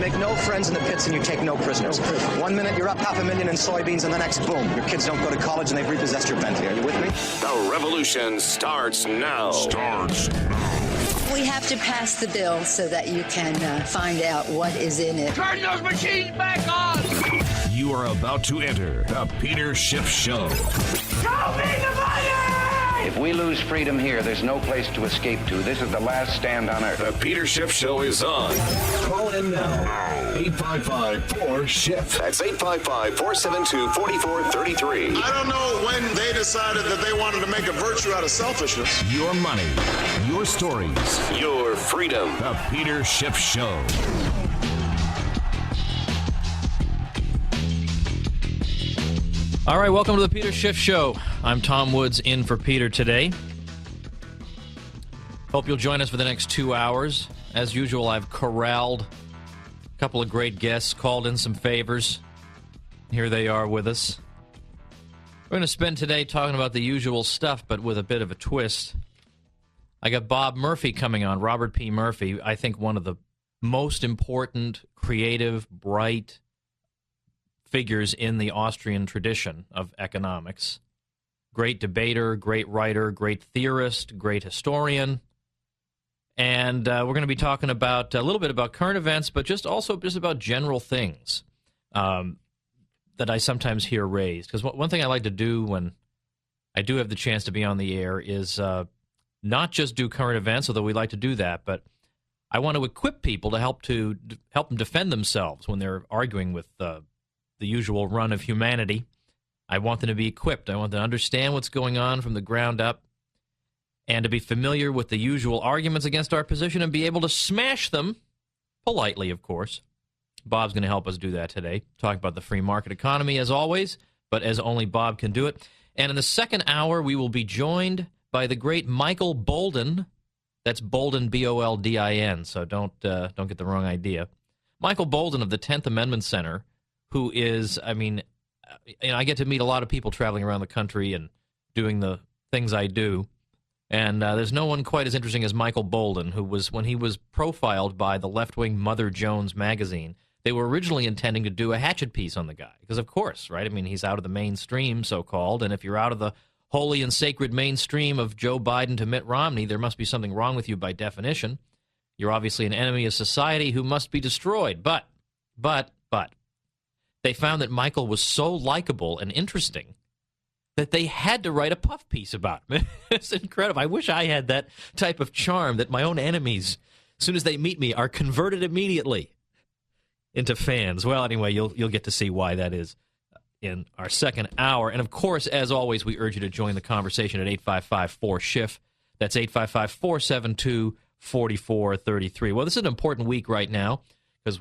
make no friends in the pits and you take no prisoners. 1 minute you're up $500,000 in soybeans, and the next, boom, your kids don't go to college and they've repossessed your Bentley. Are you with me? The revolution starts now. We have to pass the bill so that you can find out what is in it. Turn those machines back on! You are about to enter the Peter Schiff Show. Show me the money! If we lose freedom here, there's no place to escape to. This is the last stand on Earth. The Peter Schiff Show is on. Call in now. 855-4-SCHIFF. That's 855-472-4433. I don't know when they decided that they wanted to make a virtue out of selfishness. Your money, your stories, Your freedom. the Peter Schiff Show. All right, welcome to the Peter Schiff Show. I'm Tom Woods in for Peter today. Hope you'll join us for the next 2 hours. As usual, I've corralled a couple of great guests, called in some favors. Here they are with us. We're going to spend today talking about the usual stuff, but with a bit of a twist. I got Bob Murphy coming on, Robert P. Murphy, I think one of the most important, creative, bright figures in the Austrian tradition of economics. Great debater, great writer, great theorist, great historian. And we're going to be talking about a little bit about current events, but just about general things that I sometimes hear raised. Because one thing I like to do when I do have the chance to be on the air is not just do current events, although we like to do that, but I want to equip people to help them defend themselves when they're arguing with the usual run of humanity. I want them to be equipped. I want them to understand what's going on from the ground up and to be familiar with the usual arguments against our position and be able to smash them, politely, of course. Bob's going to help us do that today, talk about the free market economy as always, but as only Bob can do it. And in the second hour, we will be joined by the great Michael Boldon. That's Boldon, B-O-L-D-I-N, so don't get the wrong idea. Michael Boldon of the 10th Amendment Center, who is, I get to meet a lot of people traveling around the country and doing the things I do, and there's no one quite as interesting as Michael Boldon, who was, when he was profiled by the left-wing Mother Jones magazine, they were originally intending to do a hatchet piece on the guy, because of course, right? I mean, he's out of the mainstream, so-called, and if you're out of the holy and sacred mainstream of Joe Biden to Mitt Romney, there must be something wrong with you by definition. You're obviously an enemy of society who must be destroyed, but, they found that Michael was so likable and interesting that they had to write a puff piece about him. It's incredible. I wish I had that type of charm that my own enemies, as soon as they meet me, are converted immediately into fans. Well, anyway, you'll get to see why that is in our second hour. And, of course, as always, we urge you to join the conversation at 855-4-SCHIFF. That's 855-472-4433. Well, this is an important week right now because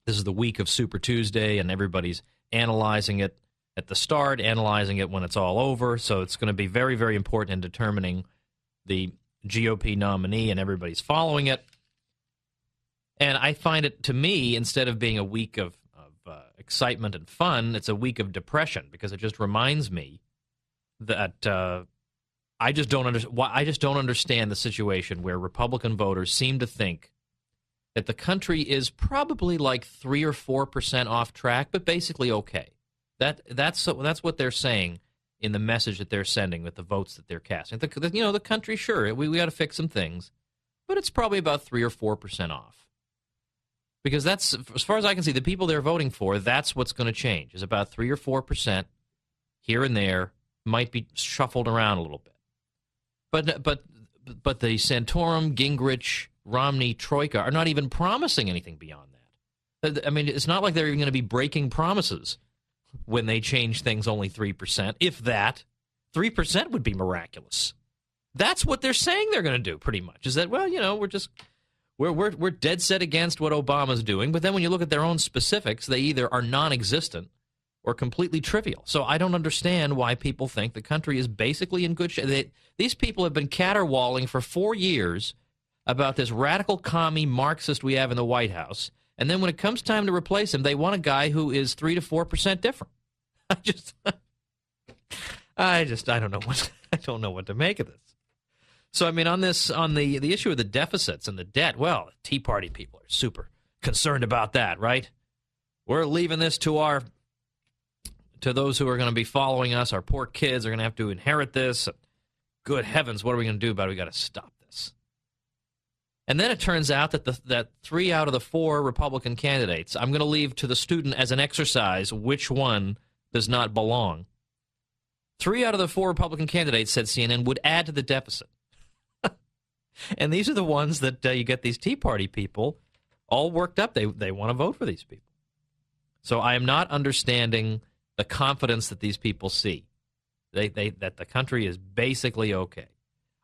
this is the week of Super Tuesday, and everybody's analyzing it at the start, analyzing it when it's all over. So it's going to be very, very important in determining the GOP nominee, and everybody's following it. And I find it, to me, instead of being a week of excitement and fun, it's a week of depression, because it just reminds me that I just don't understand the situation where Republican voters seem to think that the country is probably like 3 or 4% off track, but basically okay. That's what they're saying in the message that they're sending with the votes that they're casting. The country, sure, we got to fix some things, but it's probably about 3 or 4% off. Because that's, as far as I can see, the people they're voting for, that's what's going to change, is about 3 or 4% here and there, might be shuffled around a little bit. But the Santorum, Gingrich, Romney troika are not even promising anything beyond that. I mean, it's not like they're even going to be breaking promises when they change things only 3%. If that, 3% would be miraculous. That's what they're saying they're going to do, pretty much, is that, well, we're dead set against what Obama's doing, but then when you look at their own specifics, they either are non-existent or completely trivial. So I don't understand why people think the country is basically in good shape. These people have been caterwauling for 4 years about this radical commie Marxist we have in the White House, and then when it comes time to replace him, they want a guy who is 3 to 4% different. I don't know what to make of this. So I mean, on the issue of the deficits and the debt, well, Tea Party people are super concerned about that, right? We're leaving this to those who are going to be following us. Our poor kids are going to have to inherit this. Good heavens, what are we going to do about it? We got to stop this. And then it turns out that 3 out of the 4 Republican candidates, I'm going to leave to the student as an exercise which one does not belong. 3 out of the 4 Republican candidates, said CNN, would add to the deficit. And these are the ones that you get these Tea Party people all worked up. They want to vote for these people. So I am not understanding the confidence that these people see. That the country is basically okay.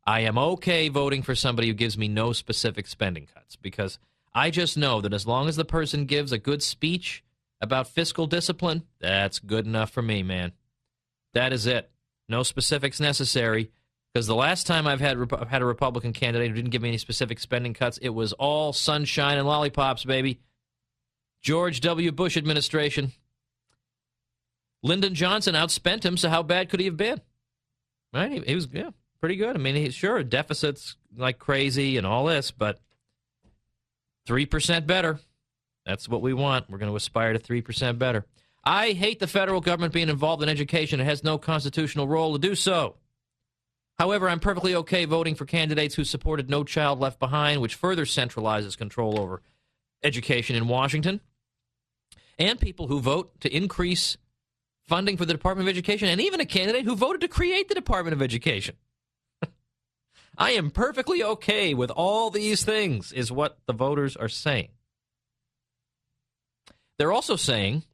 I am okay voting for somebody who gives me no specific spending cuts, because I just know that as long as the person gives a good speech about fiscal discipline, that's good enough for me, man. That is it. No specifics necessary, because the last time I've had a Republican candidate who didn't give me any specific spending cuts, it was all sunshine and lollipops, baby. George W. Bush administration. Lyndon Johnson outspent him, so how bad could he have been? Right? He was, pretty good. I mean, sure, deficits like crazy and all this, but 3% better. That's what we want. We're going to aspire to 3% better. I hate the federal government being involved in education. It has no constitutional role to do so. However, I'm perfectly okay voting for candidates who supported No Child Left Behind, which further centralizes control over education in Washington, and people who vote to increase funding for the Department of Education, and even a candidate who voted to create the Department of Education. I am perfectly okay with all these things, is what the voters are saying. They're also saying,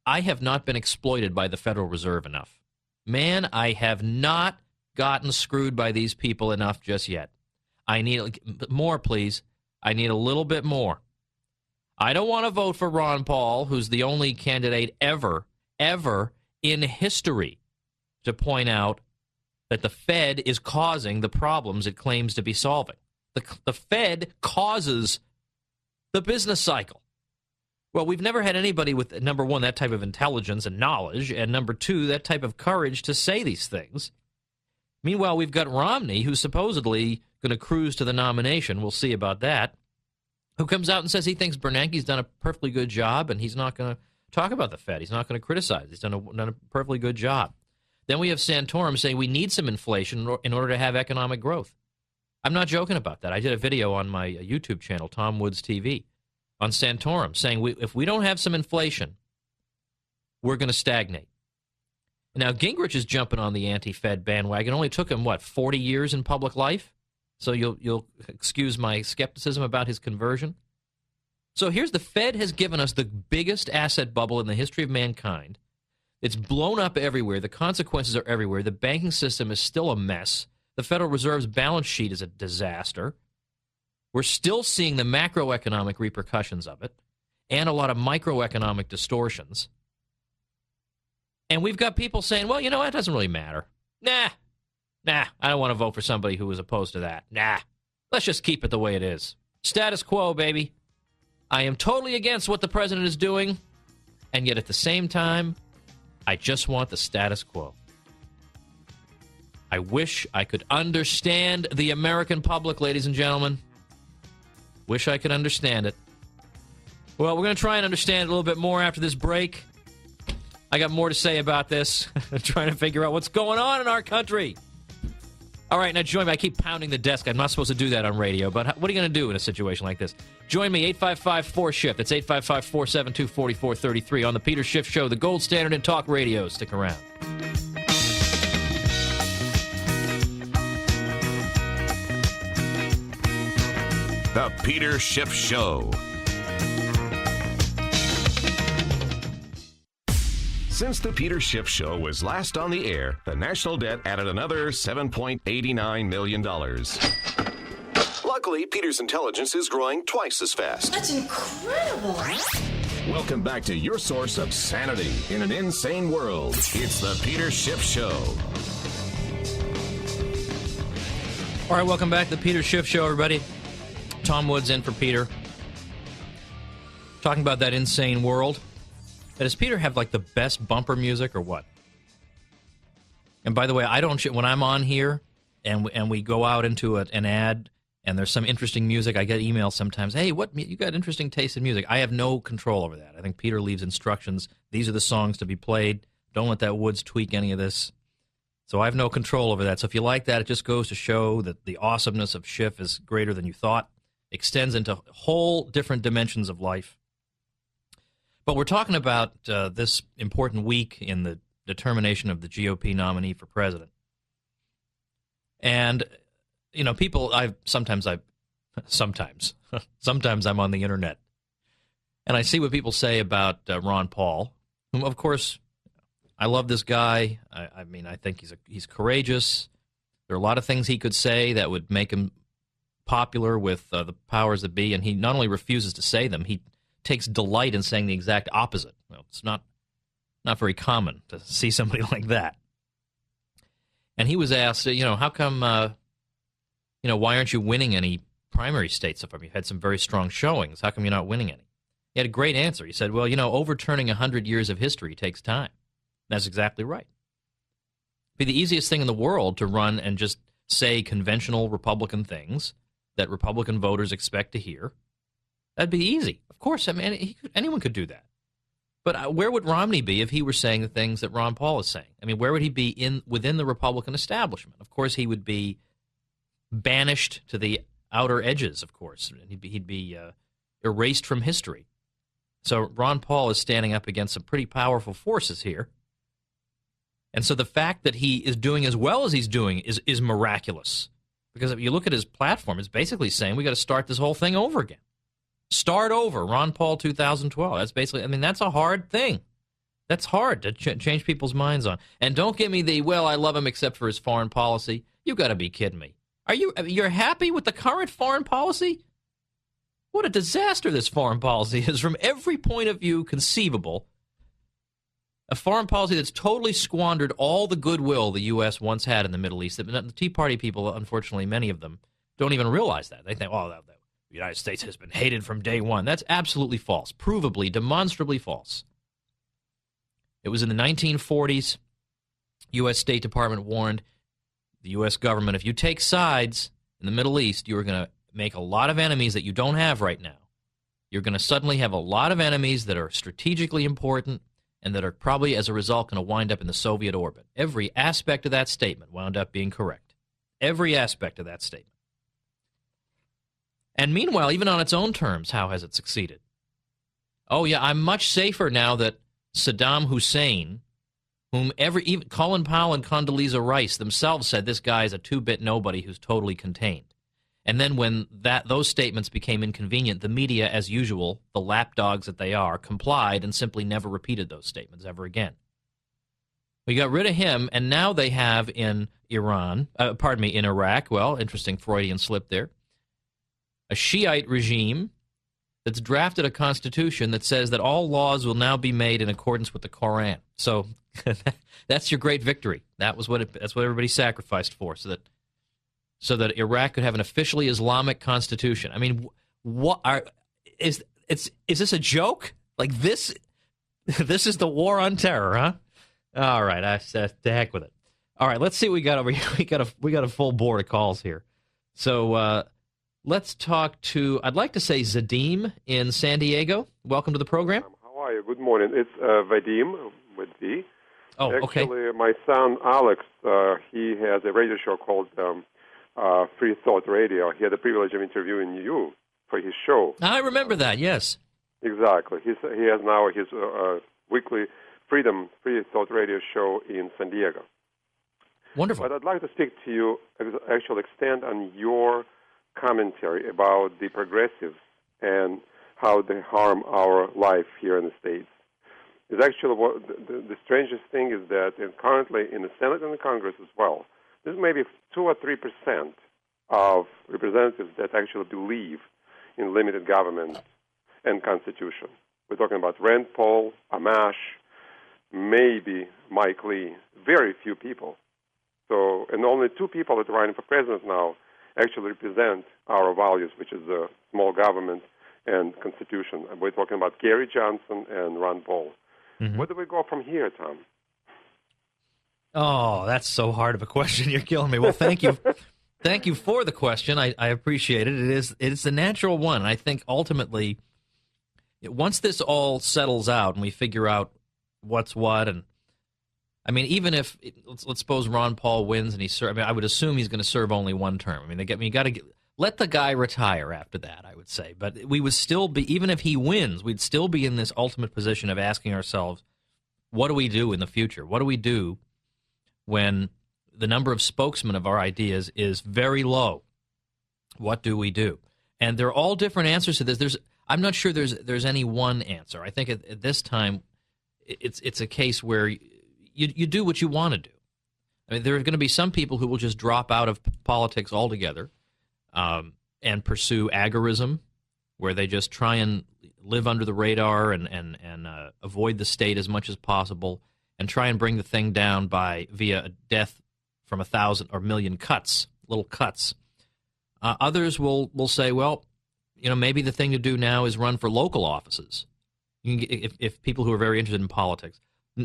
I have not been exploited by the Federal Reserve enough. Man, I have not gotten screwed by these people enough just yet. I need more, please. I need a little bit more. I don't want to vote for Ron Paul, who's the only candidate ever in history to point out that the Fed is causing the problems it claims to be solving. The Fed causes the business cycle. Well, we've never had anybody with, number one, that type of intelligence and knowledge, and number two, that type of courage to say these things. Meanwhile, we've got Romney, who's supposedly going to cruise to the nomination. We'll see about that. Who comes out and says he thinks Bernanke's done a perfectly good job, and he's not going to talk about the Fed. He's not going to criticize. He's done a perfectly good job. Then we have Santorum saying we need some inflation in order to have economic growth. I'm not joking about that. I did a video on my YouTube channel, Tom Woods TV, on Santorum, saying if we don't have some inflation, we're going to stagnate. Now, Gingrich is jumping on the anti-Fed bandwagon. It only took him, 40 years in public life? So you'll excuse my skepticism about his conversion. So here's the Fed has given us the biggest asset bubble in the history of mankind. It's blown up everywhere. The consequences are everywhere. The banking system is still a mess. The Federal Reserve's balance sheet is a disaster. We're still seeing the macroeconomic repercussions of it and a lot of microeconomic distortions. And we've got people saying, well, it doesn't really matter. Nah, I don't want to vote for somebody who is opposed to that. Nah, let's just keep it the way it is. Status quo, baby. I am totally against what the president is doing, and yet at the same time, I just want the status quo. I wish I could understand the American public, ladies and gentlemen. Wish I could understand it. Well, we're going to try and understand it a little bit more after this break. I got more to say about this. I'm trying to figure out what's going on in our country. All right, now join me. I keep pounding the desk. I'm not supposed to do that on radio, but what are you going to do in a situation like this? Join me, 855-4SHIFT. That's 855-472-4433 on the Peter Schiff Show, the gold standard in talk radio. Stick around. The Peter Schiff Show. Since the Peter Schiff Show was last on the air, the national debt added another $7.89 million. Luckily, Peter's intelligence is growing twice as fast. That's incredible. Welcome back to your source of sanity in an insane world. It's the Peter Schiff Show. All right, welcome back to the Peter Schiff Show, everybody. Tom Woods in for Peter. Talking about that insane world. Does Peter have, the best bumper music or what? And by the way, I don't, when I'm on here and we go out into an ad and there's some interesting music. I get emails sometimes, hey, you got interesting taste in music. I have no control over that. I think Peter leaves instructions. These are the songs to be played. Don't let that Woods tweak any of this. So I have no control over that. So if you like that, it just goes to show that the awesomeness of Schiff is greater than you thought. Extends into whole different dimensions of life. But we're talking about this important week in the determination of the GOP nominee for president. And, you know, sometimes I'm on the internet, and I see what people say about Ron Paul, whom, of course, I love this guy. I mean, I think he's courageous. There are a lot of things he could say that would make him popular with the powers that be, and he not only refuses to say them, he takes delight in saying the exact opposite. Well, it's not very common to see somebody like that. And he was asked, how come, why aren't you winning any primary states so far? You've had some very strong showings. How come you're not winning any? He had a great answer. He said, well, overturning 100 years of history takes time. That's exactly right. It'd be the easiest thing in the world to run and just say conventional Republican things that Republican voters expect to hear. That'd be easy. Of course, I mean, anyone could do that. But where would Romney be if he were saying the things that Ron Paul is saying? I mean, where would he be within the Republican establishment? Of course, he would be banished to the outer edges, of course. He'd be erased from history. So Ron Paul is standing up against some pretty powerful forces here. And so the fact that he is doing as well as he's doing is miraculous. Because if you look at his platform, it's basically saying we got to start this whole thing over again. Start over, Ron Paul 2012. That's basically, that's a hard thing. That's hard to change people's minds on. And don't give me I love him except for his foreign policy. You got to be kidding me. You're happy with the current foreign policy? What a disaster this foreign policy is from every point of view conceivable. A foreign policy that's totally squandered all the goodwill the U.S. once had in the Middle East. The Tea Party people, unfortunately, many of them, don't even realize that. They think, the United States has been hated from day one. That's absolutely false. Provably, demonstrably false. It was in the 1940s. U.S. State Department warned the U.S. government, if you take sides in the Middle East, you are going to make a lot of enemies that you don't have right now. You're going to suddenly have a lot of enemies that are strategically important and that are probably, as a result, going to wind up in the Soviet orbit. Every aspect of that statement wound up being correct. Every aspect of that statement. And meanwhile, even on its own terms, how has it succeeded? Oh, yeah, I'm much safer now that Saddam Hussein, whom even Colin Powell and Condoleezza Rice themselves said this guy is a two-bit nobody who's totally contained. And then when those statements became inconvenient, the media, as usual, the lapdogs that they are, complied and simply never repeated those statements ever again. We got rid of him, and now they have in in Iraq, well, interesting Freudian slip there, a Shiite regime that's drafted a constitution that says that all laws will now be made in accordance with the Koran. So that's your great victory. That's what everybody sacrificed for, so that Iraq could have an officially Islamic constitution. I mean, is this a joke? Like this is the war on terror, huh? All right, I said to heck with it. All right, let's see what we got over here. We got a full board of calls here. So let's talk to, I'd like to say Zadim in San Diego. Welcome to the program. How are you? Good morning. It's Vadim with V. Oh, okay. Actually, my son Alex, he has a radio show called Free Thought Radio. He had the privilege of interviewing you for his show. I remember that, yes. Exactly. He has now his weekly Free Thought Radio show in San Diego. Wonderful. But I'd like to speak to you, actually extend on your commentary about the progressives and how they harm our life here in the States. It's actually the strangest thing is that currently in the Senate and the Congress as well, there's maybe 2 or 3% of representatives that actually believe in limited government and Constitution. We're talking about Rand Paul, Amash, maybe Mike Lee, very few people. So, and only 2 people that are running for president now actually represent our values, which is small government and Constitution. And we're talking about Gary Johnson and Ron Paul. Mm-hmm. Where do we go from here, Tom? Oh, that's so hard of a question. You're killing me. Well, thank you. Thank you for the question. I appreciate it. It's the natural one. I think ultimately, once this all settles out and we figure out what's what, and I mean, even if let's suppose Ron Paul wins and I would assume he's going to serve only one term. I mean, you got to let the guy retire after that, I would say. But we would still be, even if he wins, we'd still be in this ultimate position of asking ourselves, what do we do in the future? What do we do when the number of spokesmen of our ideas is very low? What do we do? And there are all different answers to this. I'm not sure there's any one answer. I think at this time, it's a case where you do what you want to do. I mean, there are going to be some people who will just drop out of politics altogether and pursue agorism, where they just try and live under the radar and avoid the state as much as possible and try and bring the thing down via a death from 1,000 or million little cuts. Others will say, well, maybe the thing to do now is run for local offices. If people who are very interested in politics.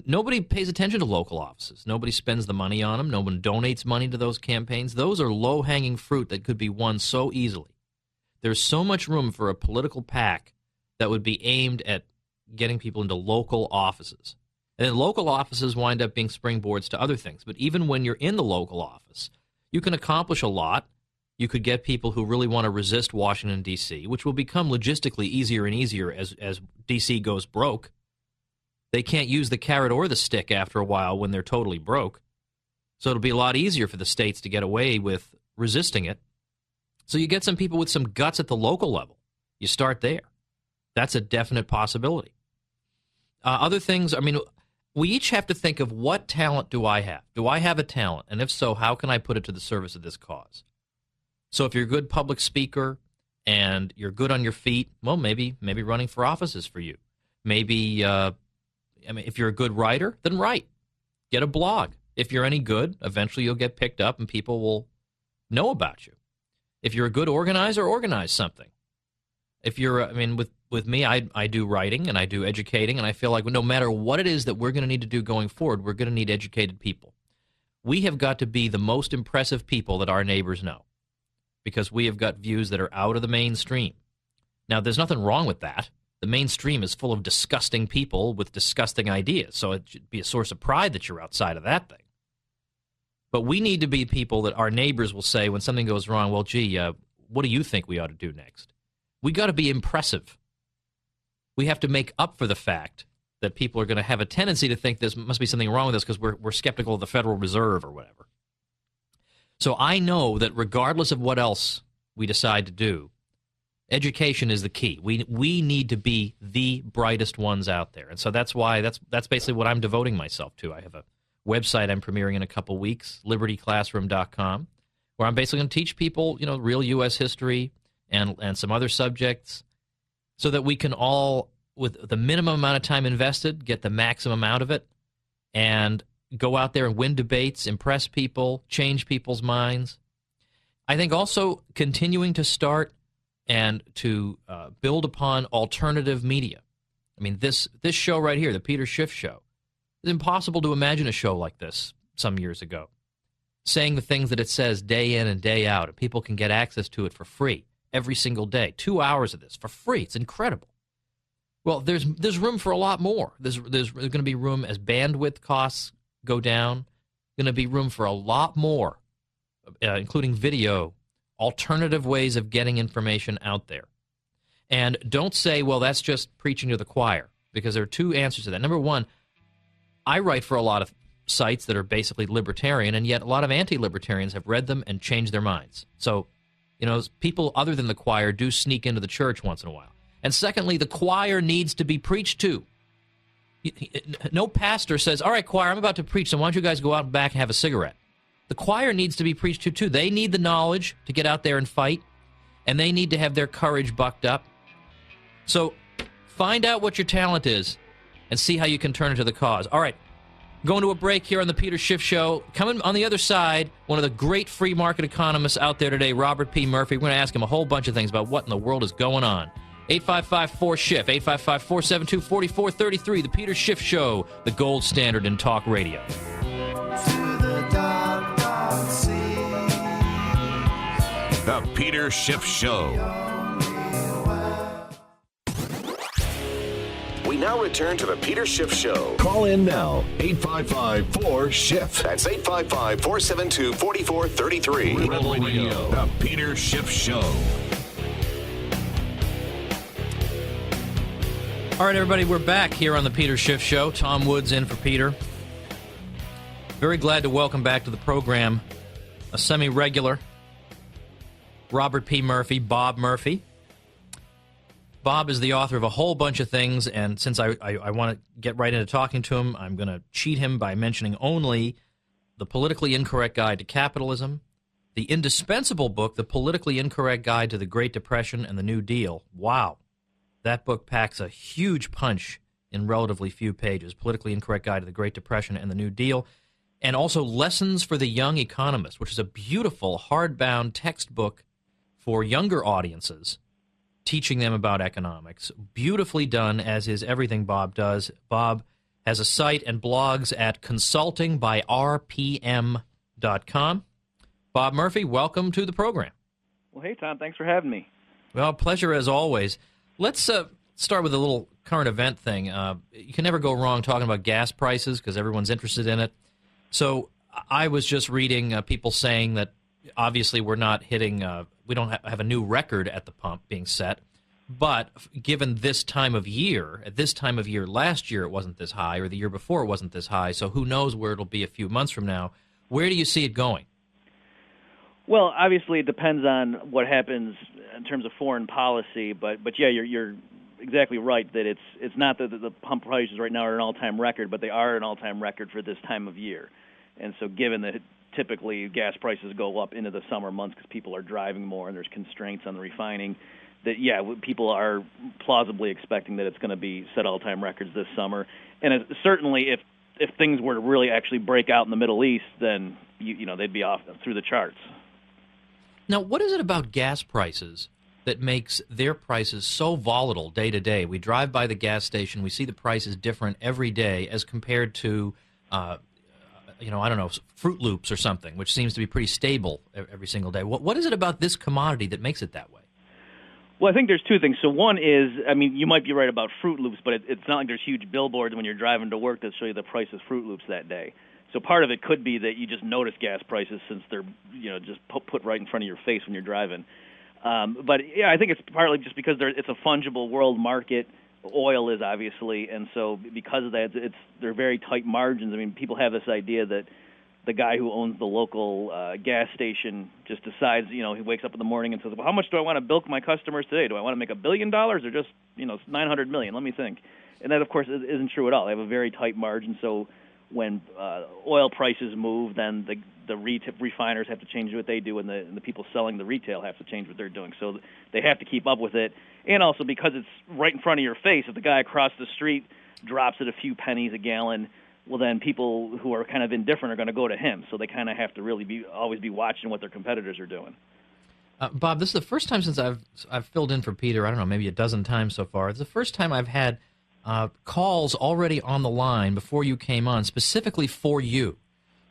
Nobody pays attention to local offices. Nobody spends the money on them. No one donates money to those campaigns. Those are low-hanging fruit that could be won so easily. There's so much room for a political PAC that would be aimed at getting people into local offices. And then local offices wind up being springboards to other things. But even when you're in the local office, you can accomplish a lot. You could get people who really want to resist Washington, D.C., which will become logistically easier and easier as D.C. goes broke. They can't use the carrot or the stick after a while when they're totally broke. So it'll be a lot easier for the states to get away with resisting it. So you get some people with some guts at the local level. You start there. That's a definite possibility. Other things, I mean, we each have to think of what talent do I have? Do I have a talent? And if so, how can I put it to the service of this cause? So if you're a good public speaker and you're good on your feet, well, maybe running for office is for you. Maybe, if you're a good writer, then write. Get a blog. If you're any good, eventually you'll get picked up and people will know about you. If you're a good organizer, organize something. If you're, with me, I do writing and I do educating, and I feel like no matter what it is that we're going to need to do going forward, we're going to need educated people. We have got to be the most impressive people that our neighbors know, because we have got views that are out of the mainstream. Now, there's nothing wrong with that. The mainstream is full of disgusting people with disgusting ideas, so it should be a source of pride that you're outside of that thing. But we need to be people that our neighbors will say when something goes wrong, well, gee, what do you think we ought to do next? We got to be impressive. We have to make up for the fact that people are going to have a tendency to think there must be something wrong with us because we're skeptical of the Federal Reserve or whatever. So I know that regardless of what else we decide to do, education is the key. We need to be the brightest ones out there. And so that's why that's basically what I'm devoting myself to. I have a website I'm premiering in a couple weeks, libertyclassroom.com, where I'm basically going to teach people, real U.S. history and some other subjects so that we can all, with the minimum amount of time invested, get the maximum out of it and go out there and win debates, impress people, change people's minds. I think also continuing to start and to build upon alternative media. I mean, this show right here, the Peter Schiff Show, it's impossible to imagine a show like this some years ago, saying the things that it says day in and day out, and people can get access to it for free every single day. 2 hours of this for free. It's incredible. Well, there's room for a lot more. There's going to be room as bandwidth costs go down. Going to be room for a lot more, including video, alternative ways of getting information out there. And don't say, well, that's just preaching to the choir, because there are two answers to that. Number one, I write for a lot of sites that are basically libertarian, and yet a lot of anti-libertarians have read them and changed their minds. So, people other than the choir do sneak into the church once in a while. And secondly, the choir needs to be preached to. No pastor says, all right, choir, I'm about to preach, so why don't you guys go out back and have a cigarette? The choir needs to be preached to, too. They need the knowledge to get out there and fight, and they need to have their courage bucked up. So find out what your talent is and see how you can turn it to the cause. All right, going to a break here on the Peter Schiff Show. Coming on the other side, one of the great free market economists out there today, Robert P. Murphy. We're going to ask him a whole bunch of things about what in the world is going on. 855-4SCHIFF, 855-472-4433, the Peter Schiff Show, the gold standard in talk radio. To the dark, dark sea. The Peter Schiff Show. We now return to the Peter Schiff Show. Call in now, 855-4-SCHIFF. That's 855-472-4433. Rebel Radio. The Peter Schiff Show. All right, everybody, we're back here on the Peter Schiff Show. Tom Woods in for Peter. Very glad to welcome back to the program a semi-regular, Robert P. Murphy, Bob Murphy. Bob is the author of a whole bunch of things, and since I want to get right into talking to him, I'm going to cheat him by mentioning only The Politically Incorrect Guide to Capitalism, the indispensable book, The Politically Incorrect Guide to the Great Depression and the New Deal. Wow. That book packs a huge punch in relatively few pages. Politically Incorrect Guide to the Great Depression and the New Deal. And also Lessons for the Young Economist, which is a beautiful hardbound textbook for younger audiences, teaching them about economics. Beautifully done, as is everything Bob does. Bob has a site and blogs at consultingbyrpm.com. Bob Murphy, welcome to the program. Well, hey, Tom, thanks for having me. Well, pleasure as always. Let's start with a little current event thing. You can never go wrong talking about gas prices because everyone's interested in it. So I was just reading people saying that obviously we're not hitting we don't have a new record at the pump being set, but given this time of year, at this time of year last year it wasn't this high, or the year before it wasn't this high, so who knows where it'll be a few months from now. Where do you see it going? Well, obviously it depends on what happens in terms of foreign policy, but yeah, you're exactly right that it's not that the pump prices right now are an all-time record, but they are an all-time record for this time of year. And so given that typically gas prices go up into the summer months because people are driving more and there's constraints on the refining, that, yeah, people are plausibly expecting that it's going to be set all-time records this summer. And certainly if things were to really actually break out in the Middle East, then, you know, they'd be off through the charts. Now, what is it about gas prices that makes their prices so volatile day to day? We drive by the gas station, we see the prices different every day as compared to I don't know, Fruit Loops or something, which seems to be pretty stable every single day. What is it about this commodity that makes it that way? Well, I think there's two things. So one is, I mean, you might be right about Fruit Loops, but it's not like there's huge billboards when you're driving to work that show you the price of Fruit Loops that day. So part of it could be that you just notice gas prices since they're, just put right in front of your face when you're driving. But yeah, I think it's partly just because it's a fungible world market. Oil is obviously, and so because of that, they're very tight margins. I mean, people have this idea that the guy who owns the local gas station just decides, he wakes up in the morning and says, well, how much do I want to bilk my customers today? Do I want to make $1 billion or just, $900 million? Let me think. And that, of course, isn't true at all. They have a very tight margin, so when oil prices move, then the refiners have to change what they do, and the people selling the retail have to change what they're doing. So they have to keep up with it. And also because it's right in front of your face, if the guy across the street drops it a few pennies a gallon, well, then people who are kind of indifferent are going to go to him. So they kind of have to really always be watching what their competitors are doing. Bob, this is the first time since I've filled in for Peter, I don't know, maybe a dozen times so far. It's the first time I've had calls already on the line before you came on, specifically for you.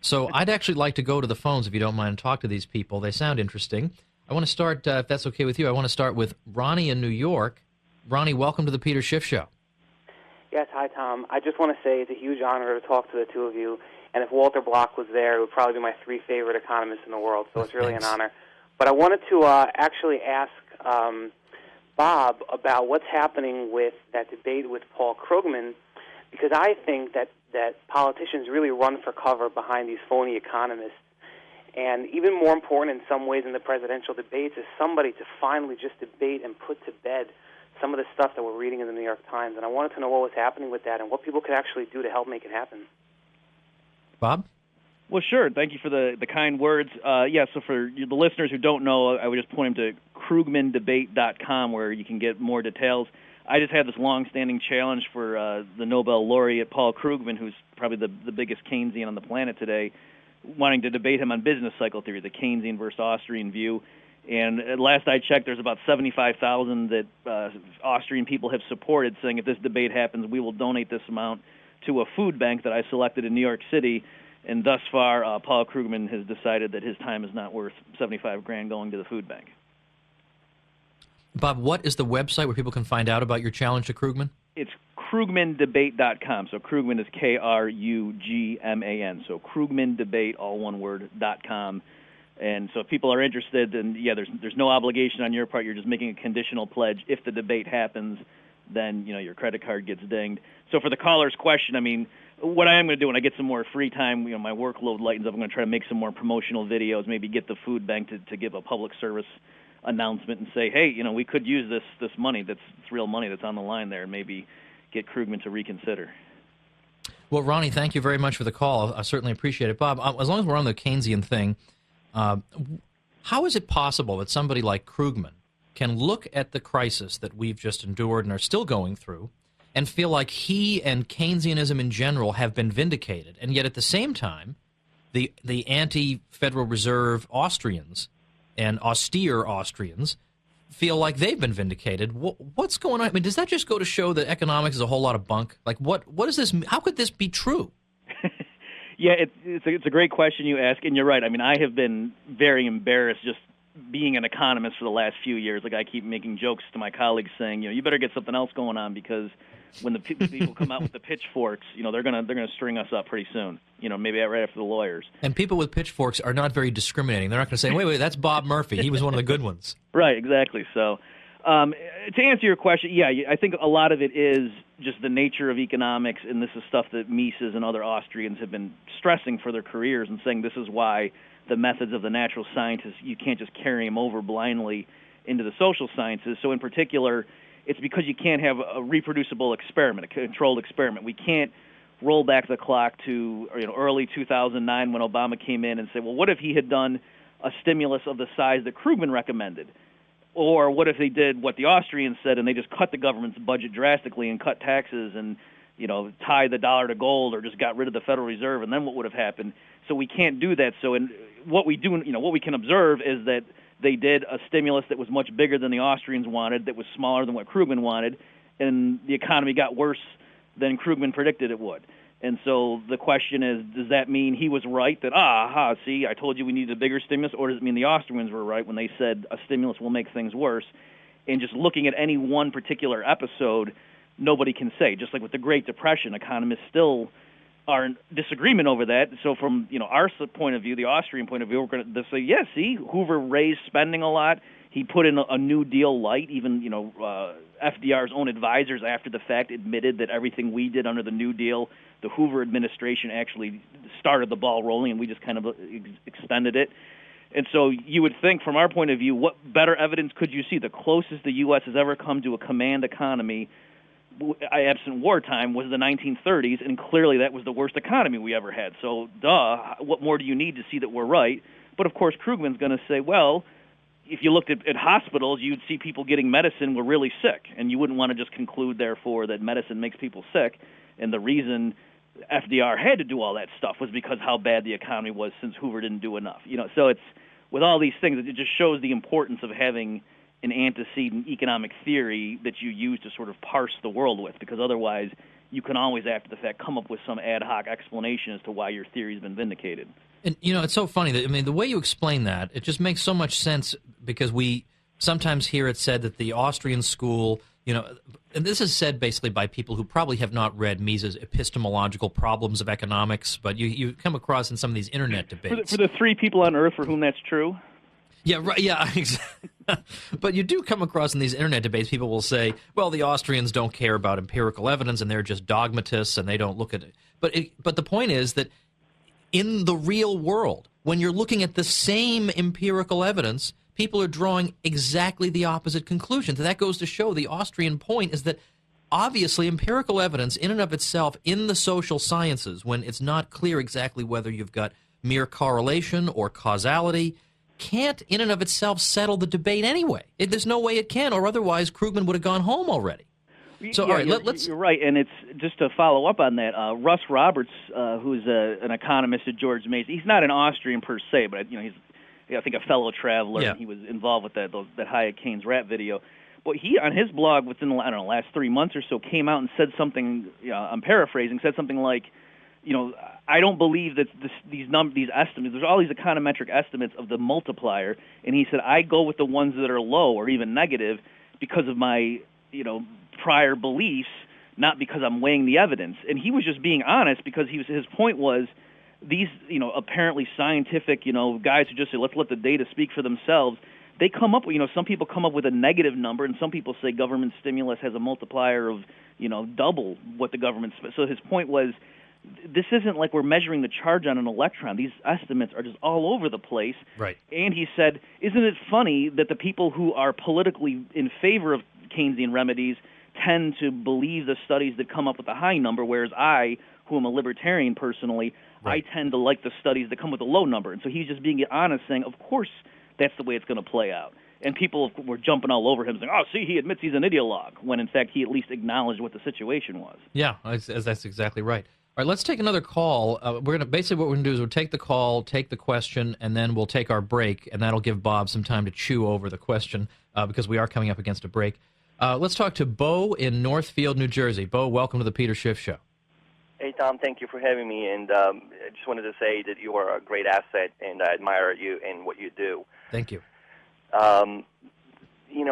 So I'd actually like to go to the phones, if you don't mind, and talk to these people. They sound interesting. I want to start, if that's okay with you, I want to start with Ronnie in New York. Ronnie, welcome to the Peter Schiff Show. Yes, hi, Tom. I just want to say it's a huge honor to talk to the two of you. And if Walter Block was there, it would probably be my three favorite economists in the world, so it's really an honor. But I wanted to actually ask Bob about what's happening with that debate with Paul Krugman, because I think that politicians really run for cover behind these phony economists. And even more important in some ways in the presidential debates is somebody to finally just debate and put to bed some of the stuff that we're reading in the New York Times. And I wanted to know what was happening with that and what people could actually do to help make it happen. Bob? Well, sure. Thank you for the kind words. So for the listeners who don't know, I would just point them to KrugmanDebate.com where you can get more details. I just had this long-standing challenge for the Nobel laureate Paul Krugman, who's probably the biggest Keynesian on the planet today, wanting to debate him on business cycle theory, the Keynesian versus Austrian view. And at last I checked, there's about 75,000 that Austrian people have supported, saying if this debate happens, we will donate this amount to a food bank that I selected in New York City. And thus far, Paul Krugman has decided that his time is not worth $75,000 going to the food bank. Bob, what is the website where people can find out about your challenge to Krugman? It's KrugmanDebate.com. So Krugman is Krugman. So KrugmanDebate, all one word, .com. And so if people are interested, then there's no obligation on your part. You're just making a conditional pledge. If the debate happens, then your credit card gets dinged. So for the caller's question, I mean, what I am going to do when I get some more free time, my workload lightens up, I'm going to try to make some more promotional videos, maybe get the food bank to give a public service announcement and say, hey, we could use this money it's real money that's on the line there, and maybe get Krugman to reconsider. Well, Ronnie, thank you very much for the call. I certainly appreciate it. Bob, as long as we're on the Keynesian thing, how is it possible that somebody like Krugman can look at the crisis that we've just endured and are still going through and feel like he and Keynesianism in general have been vindicated, and yet at the same time, the anti-Federal Reserve Austrians and austere Austrians feel like they've been vindicated? What's going on? I mean, does that just go to show that economics is a whole lot of bunk? Like, what is this? How could this be true? Yeah, it's a great question you ask, and you're right. I mean, I have been very embarrassed just being an economist for the last few years. Like, I keep making jokes to my colleagues saying, you better get something else going on, because when the people come out with the pitchforks, they're gonna string us up pretty soon. Maybe right after the lawyers. And people with pitchforks are not very discriminating. They're not going to say, wait, that's Bob Murphy. He was one of the good ones. Right, exactly. So, to answer your question, yeah, I think a lot of it is just the nature of economics, and this is stuff that Mises and other Austrians have been stressing for their careers and saying this is why the methods of the natural scientists, you can't just carry them over blindly into the social sciences. So in particular, it's because you can't have a reproducible experiment, a controlled experiment. We can't roll back the clock to early 2009 when Obama came in and say, well, what if he had done a stimulus of the size that Krugman recommended? Or what if they did what the Austrians said and they just cut the government's budget drastically and cut taxes and tie the dollar to gold, or just got rid of the Federal Reserve, and then what would have happened? So we can't do that. So what we do, what we can observe is that they did a stimulus that was much bigger than the Austrians wanted, that was smaller than what Krugman wanted, and the economy got worse than Krugman predicted it would. And so the question is, does that mean he was right, that, see, I told you we needed a bigger stimulus, or does it mean the Austrians were right when they said a stimulus will make things worse? And just looking at any one particular episode, nobody can say. Just like with the Great Depression, economists still are in disagreement over that. So from our point of view, the Austrian point of view, we're going to say, yeah, see, Hoover raised spending a lot. He put in a New Deal light. Even FDR's own advisors after the fact admitted that everything we did under the New Deal, the Hoover administration actually started the ball rolling, and we just kind of extended it. And so you would think, from our point of view, what better evidence could you see? The closest the U.S. has ever come to a command economy, absent wartime, was the 1930s, and clearly that was the worst economy we ever had. So, what more do you need to see that we're right? But, of course, Krugman's going to say, well, if you looked at hospitals, you'd see people getting medicine were really sick, and you wouldn't want to just conclude, therefore, that medicine makes people sick. And the reason FDR had to do all that stuff was because how bad the economy was, since Hoover didn't do enough. So it's, with all these things, it just shows the importance of having an antecedent economic theory that you use to sort of parse the world with, because otherwise you can always, after the fact, come up with some ad hoc explanation as to why your theory's been vindicated. And, it's so funny that, the way you explain that, it just makes so much sense, because we sometimes hear it said that the Austrian school, and this is said basically by people who probably have not read Mises' Epistemological Problems of Economics, but you come across in some of these internet debates. For the 3 people on Earth for whom that's true? Yeah, right. Yeah, exactly. But you do come across in these internet debates, people will say, well, the Austrians don't care about empirical evidence, and they're just dogmatists, and they don't look at it. But the point is that in the real world, when you're looking at the same empirical evidence, people are drawing exactly the opposite conclusions. And that goes to show the Austrian point is that obviously empirical evidence in and of itself in the social sciences, when it's not clear exactly whether you've got mere correlation or causality, can't in and of itself settle the debate anyway. There's no way it can, or otherwise Krugman would have gone home already. So, yeah, all right, let's. You're right, and it's just to follow up on that. Russ Roberts, who's an economist at George Mason, he's not an Austrian per se, but he's, I think, a fellow traveler. Yeah. And he was involved with that Hayek Keynes rap video. But he, on his blog, within the last 3 months or so, came out and said something. I'm paraphrasing. Said something like, I don't believe that these estimates, there's all these econometric estimates of the multiplier, and he said, I go with the ones that are low or even negative because of my, prior beliefs, not because I'm weighing the evidence. And he was just being honest because his point was these, apparently scientific, guys who just say, let's let the data speak for themselves. They come up with, some people come up with a negative number, and some people say government stimulus has a multiplier of, double what the government. So his point was, this isn't like we're measuring the charge on an electron. These estimates are just all over the place. Right. And he said, isn't it funny that the people who are politically in favor of Keynesian remedies tend to believe the studies that come up with a high number, whereas I, who am a libertarian personally, right, I tend to like the studies that come with a low number. And so he's just being honest, saying, of course that's the way it's going to play out. And people were jumping all over him, saying, oh, see, he admits he's an ideologue, when in fact he at least acknowledged what the situation was. Yeah, that's exactly right. All right, let's take another call. We're gonna basically what we're gonna do is we'll take the call, take the question, and then we'll take our break, and that'll give Bob some time to chew over the question because we are coming up against a break. Let's talk to Bo in Northfield, New Jersey. Bo, welcome to the Peter Schiff Show. Hey, Tom, thank you for having me, and I just wanted to say that you are a great asset, and I admire you and what you do. Thank you.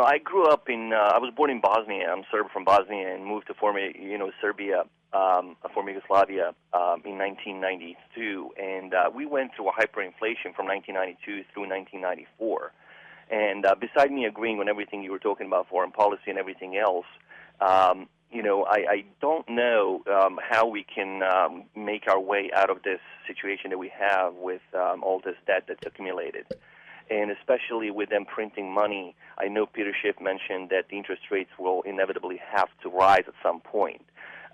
I grew up I was born in Bosnia. I'm Serb from Bosnia and moved to former, Serbia, former Yugoslavia, in 1992. And we went through a hyperinflation from 1992 through 1994. And beside me agreeing on everything you were talking about, foreign policy and everything else, I don't know how we can make our way out of this situation that we have with all this debt that's accumulated. And especially with them printing money, I know Peter Schiff mentioned that the interest rates will inevitably have to rise at some point.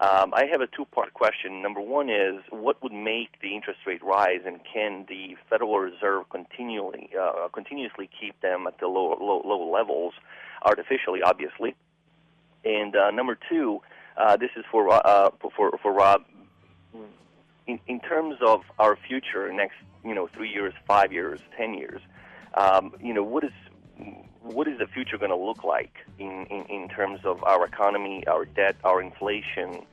I have a two-part question. Number one is, what would make the interest rate rise, and can the Federal Reserve continuously keep them at the low levels, artificially, obviously? And number two, this is for Rob. In terms of our future, next 3 years, 5 years, 10 years. What is the future going to look like in terms of our economy, our debt, our inflation,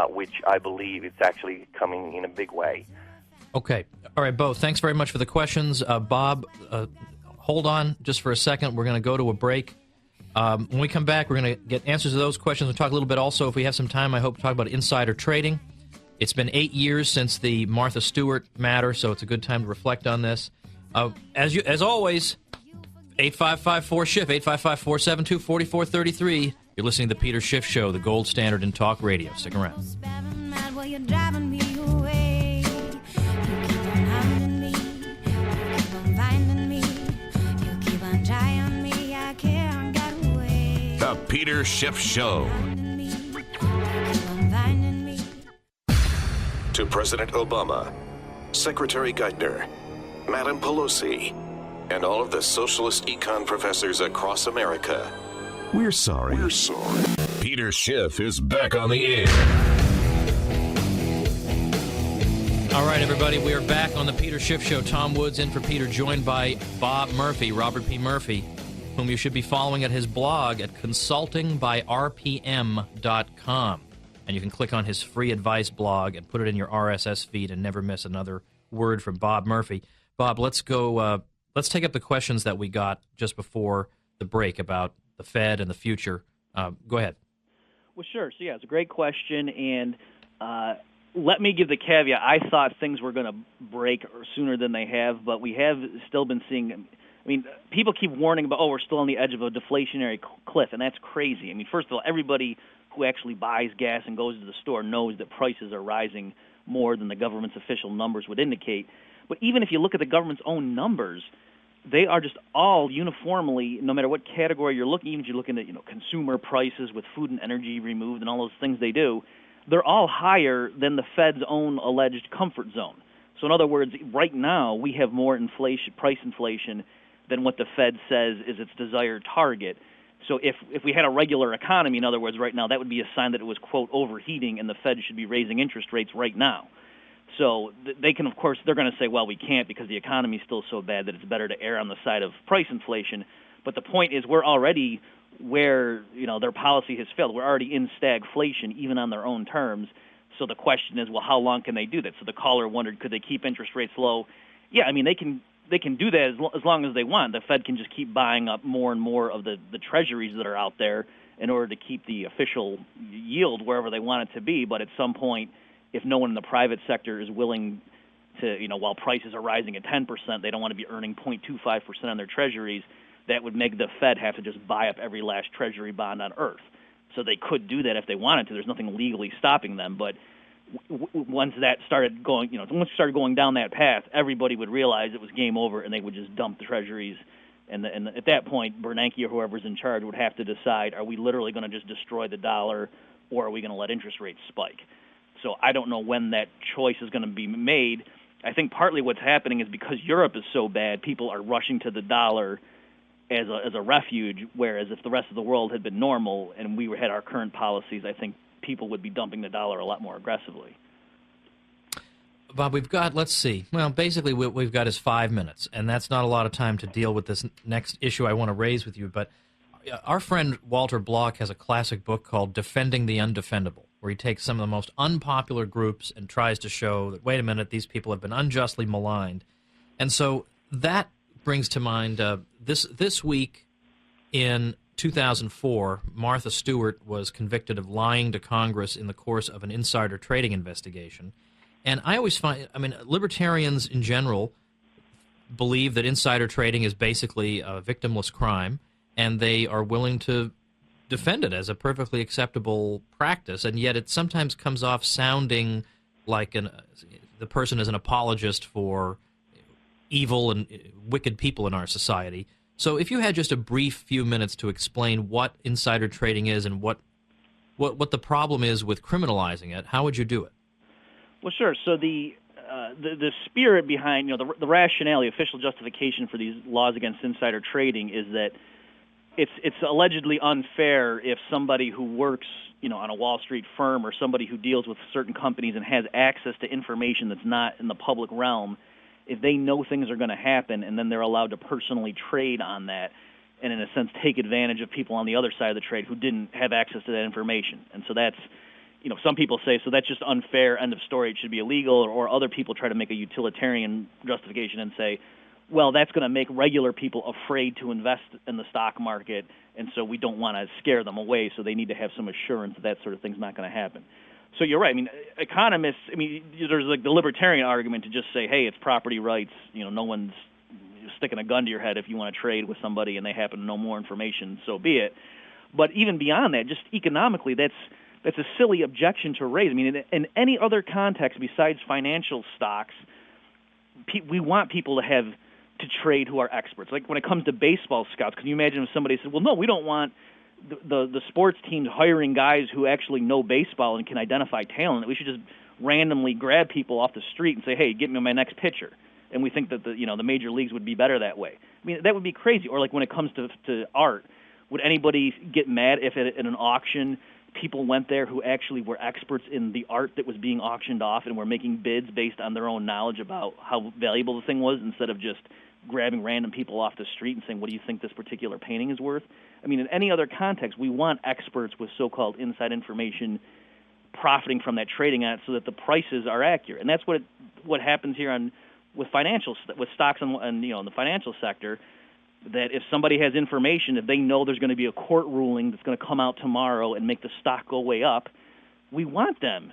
which I believe it's actually coming in a big way. Okay. All right, Bo, thanks very much for the questions. Bob, hold on just for a second. We're going to go to a break. When we come back, we're going to get answers to those questions. We'll talk a little bit also, if we have some time, I hope to talk about insider trading. It's been 8 years since the Martha Stewart matter, so it's a good time to reflect on this. As always, 855-4-SCHIFF, 855-472-4433. You're listening to the Peter Schiff Show, the gold standard in talk radio. Stick around. The Peter Schiff Show. To President Obama, Secretary Geithner, Madam Pelosi, and all of the socialist econ professors across America, we're sorry. We're sorry. Peter Schiff is back on the air. All right, everybody, we are back on the Peter Schiff Show. Tom Woods in for Peter, joined by Bob Murphy, Robert P. Murphy, whom you should be following at his blog at consultingbyrpm.com. And you can click on his free advice blog and put it in your RSS feed and never miss another word from Bob Murphy. Bob, let's go. Let's take up the questions that we got just before the break about the Fed and the future. Go ahead. Well, sure. So, yeah, it's a great question. And let me give the caveat. I thought things were going to break sooner than they have, but we have still been seeing, I mean, people keep warning about, we're still on the edge of a deflationary cliff, and that's crazy. I mean, first of all, everybody who actually buys gas and goes to the store knows that prices are rising more than the government's official numbers would indicate. But even if you look at the government's own numbers, they are just all uniformly, no matter what category you're looking, even if you're looking at, consumer prices with food and energy removed and all those things they do, they're all higher than the Fed's own alleged comfort zone. So in other words, right now we have more price inflation than what the Fed says is its desired target. So if we had a regular economy, in other words, right now, that would be a sign that it was, quote, overheating, and the Fed should be raising interest rates right now. So they can, of course, they're going to say, well, we can't because the economy is still so bad that it's better to err on the side of price inflation. But the point is we're already where, their policy has failed. We're already in stagflation, even on their own terms. So the question is, well, how long can they do that? So the caller wondered, could they keep interest rates low? Yeah, I mean, they can do that as long as they want. The Fed can just keep buying up more and more of the treasuries that are out there in order to keep the official yield wherever they want it to be. But at some point, if no one in the private sector is willing to, while prices are rising at 10%, they don't want to be earning 0.25% on their treasuries, that would make the Fed have to just buy up every last treasury bond on earth. So they could do that if they wanted to. There's nothing legally stopping them. But once that started going, once it started going down that path, everybody would realize it was game over, and they would just dump the treasuries. And at that point, Bernanke or whoever's in charge would have to decide: are we literally going to just destroy the dollar, or are we going to let interest rates spike? So I don't know when that choice is going to be made. I think partly what's happening is because Europe is so bad, people are rushing to the dollar as a refuge, whereas if the rest of the world had been normal and we had our current policies, I think people would be dumping the dollar a lot more aggressively. Bob, we've got, let's see, well, basically what we've got is 5 minutes, and that's not a lot of time to deal with this next issue I want to raise with you, but our friend Walter Block has a classic book called Defending the Undefendable, where he takes some of the most unpopular groups and tries to show that, wait a minute, these people have been unjustly maligned. And so that brings to mind this week in 2004, Martha Stewart was convicted of lying to Congress in the course of an insider trading investigation. And I always find, libertarians in general believe that insider trading is basically a victimless crime, and they are willing to defend it as a perfectly acceptable practice, and yet it sometimes comes off sounding like the person is an apologist for evil and wicked people in our society. So if you had just a brief few minutes to explain what insider trading is and what the problem is with criminalizing it, how would you do it? Well, sure. So the spirit behind, the rationale, the official justification for these laws against insider trading is that it's allegedly unfair if somebody who works, on a Wall Street firm or somebody who deals with certain companies and has access to information that's not in the public realm, if they know things are going to happen and then they're allowed to personally trade on that and, in a sense, take advantage of people on the other side of the trade who didn't have access to that information. And so that's, some people say, so that's just unfair, end of story, it should be illegal, or other people try to make a utilitarian justification and say, well, that's going to make regular people afraid to invest in the stock market, and so we don't want to scare them away, so they need to have some assurance that sort of thing's not going to happen. So you're right. Economists, there's like the libertarian argument to just say, hey, it's property rights. No one's sticking a gun to your head if you want to trade with somebody and they happen to know more information, so be it. But even beyond that, just economically, that's a silly objection to raise. In any other context besides financial stocks, we want people to trade who are experts. Like when it comes to baseball scouts, can you imagine if somebody said, well, no, we don't want the sports teams hiring guys who actually know baseball and can identify talent. We should just randomly grab people off the street and say, hey, get me my next pitcher. And we think that the major leagues would be better that way. That would be crazy. Or like when it comes to art, would anybody get mad if at an auction people went there who actually were experts in the art that was being auctioned off and were making bids based on their own knowledge about how valuable the thing was, instead of just grabbing random people off the street and saying, what do you think this particular painting is worth? In any other context, we want experts with so-called inside information profiting from that trading on it so that the prices are accurate. And that's what happens here with stocks and in the financial sector, that if somebody has information, if they know there's going to be a court ruling that's going to come out tomorrow and make the stock go way up, we want them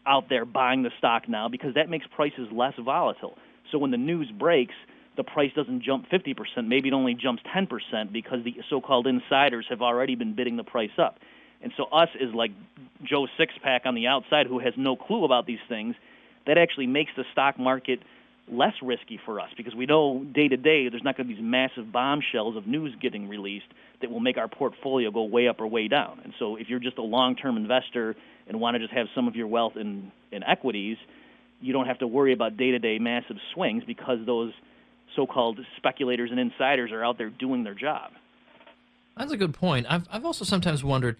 out there buying the stock now because that makes prices less volatile. So when the news breaks, the price doesn't jump 50%, maybe it only jumps 10% because the so-called insiders have already been bidding the price up. And so us is like Joe Sixpack on the outside who has no clue about these things. That actually makes the stock market less risky for us because we know day to day there's not going to be these massive bombshells of news getting released that will make our portfolio go way up or way down. And so if you're just a long-term investor and want to just have some of your wealth in equities, you don't have to worry about day-to-day massive swings because those so-called speculators and insiders are out there doing their job. That's a good point. I've also sometimes wondered,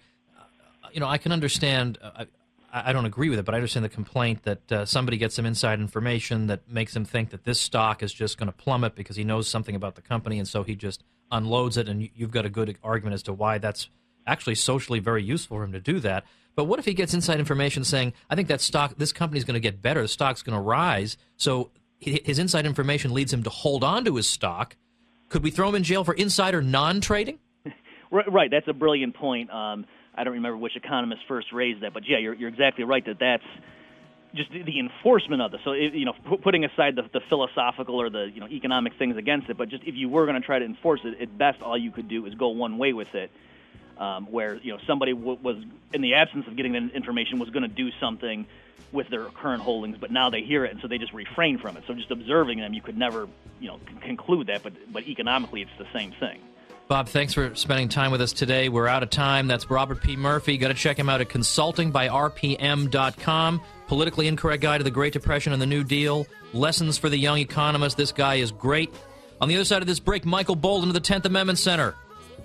I can understand, I don't agree with it, but I understand the complaint that somebody gets some inside information that makes him think that this stock is just going to plummet because he knows something about the company, and so he just unloads it, and you've got a good argument as to why that's actually socially very useful for him to do that. But what if he gets inside information saying, I think that stock, this company's going to get better, the stock's going to rise, so his inside information leads him to hold on to his stock. Could we throw him in jail for insider non-trading? Right, that's a brilliant point. I don't remember which economist first raised that, but yeah, you're exactly right that's just the enforcement of this. So, putting aside the philosophical or the economic things against it, but just if you were going to try to enforce it, at best all you could do is go one way with it. Where somebody was, in the absence of getting the information, was going to do something with their current holdings, but now they hear it, and so they just refrain from it. So just observing them, you could never conclude that, but economically it's the same thing. Bob, thanks for spending time with us today. We're out of time. That's Robert P. Murphy. Got to check him out at consultingbyrpm.com. Politically Incorrect Guide to the Great Depression and the New Deal. Lessons for the Young Economist. This guy is great. On the other side of this break, Michael Boldon of the 10th Amendment Center.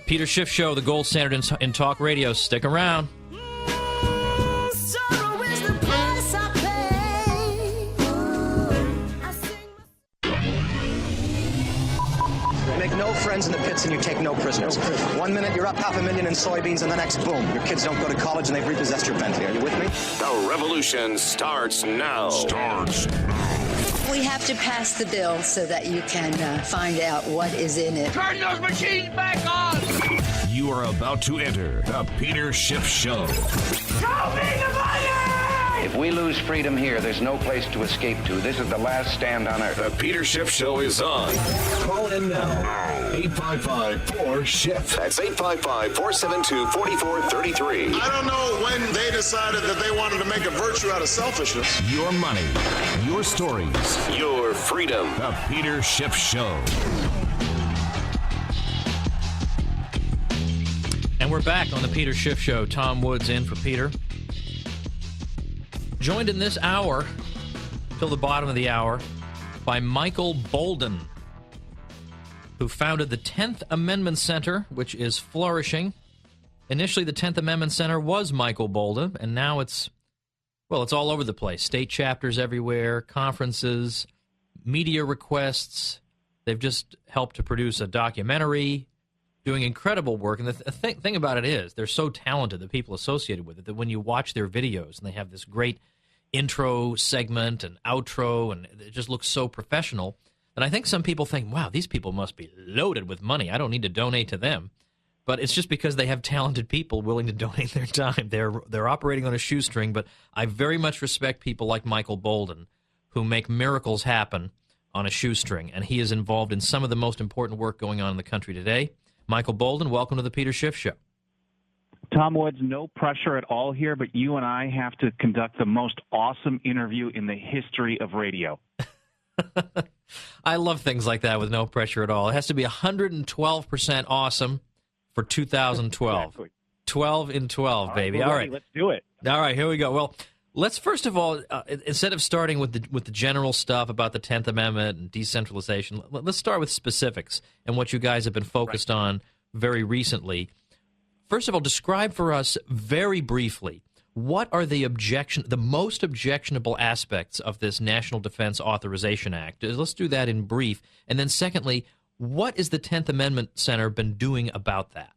Peter Schiff Show, the gold standard in talk radio. Stick around. You make no friends in the pits and you take no prisoners. 1 minute you're up $500,000 in soybeans and the next, boom, your kids don't go to college and they've repossessed your Bentley. Are you with me? The revolution starts now. We have to pass the bill so that you can find out what is in it. Turn those machines back on! You are about to enter the Peter Schiff Show. Show me the money! If we lose freedom here, there's no place to escape to. This is the last stand on earth. The Peter Schiff Show is on. Call in now. 855-4-SCHIFF. That's 855-472-4433. I don't know when they decided that they wanted to make a virtue out of selfishness. Your money, your stories, your freedom. The Peter Schiff Show. And we're back on the Peter Schiff Show. Tom Woods in for Peter. Joined in this hour, till the bottom of the hour, by Michael Boldon, who founded the 10th Amendment Center, which is flourishing. Initially, the 10th Amendment Center was Michael Boldon, and now it's all over the place. State chapters everywhere, conferences, media requests. They've just helped to produce a documentary, doing incredible work. And the thing about it is, they're so talented, the people associated with it, that when you watch their videos and they have this great intro segment and outro, and it just looks so professional, and I think some people think, wow, these people must be loaded with money. I don't need to donate to them. But it's just because they have talented people willing to donate their time. They're operating on a shoestring, but I very much respect people like Michael Boldon who make miracles happen on a shoestring, and he is involved in some of the most important work going on in the country today. Michael Boldon, welcome to the Peter Schiff Show. Tom Woods, no pressure at all here, but you and I have to conduct the most awesome interview in the history of radio. I love things like that with no pressure at all. It has to be 112% awesome for 2012. Exactly. 12 in 12, baby. All right. Let's do it. All right, here we go. Well, let's first of all, instead of starting with the general stuff about the 10th Amendment and decentralization, let's start with specifics and what you guys have been focused on very recently. First of all, describe for us very briefly, what are the most objectionable aspects of this National Defense Authorization Act? Let's do that in brief. And then secondly, what has the 10th Amendment Center been doing about that?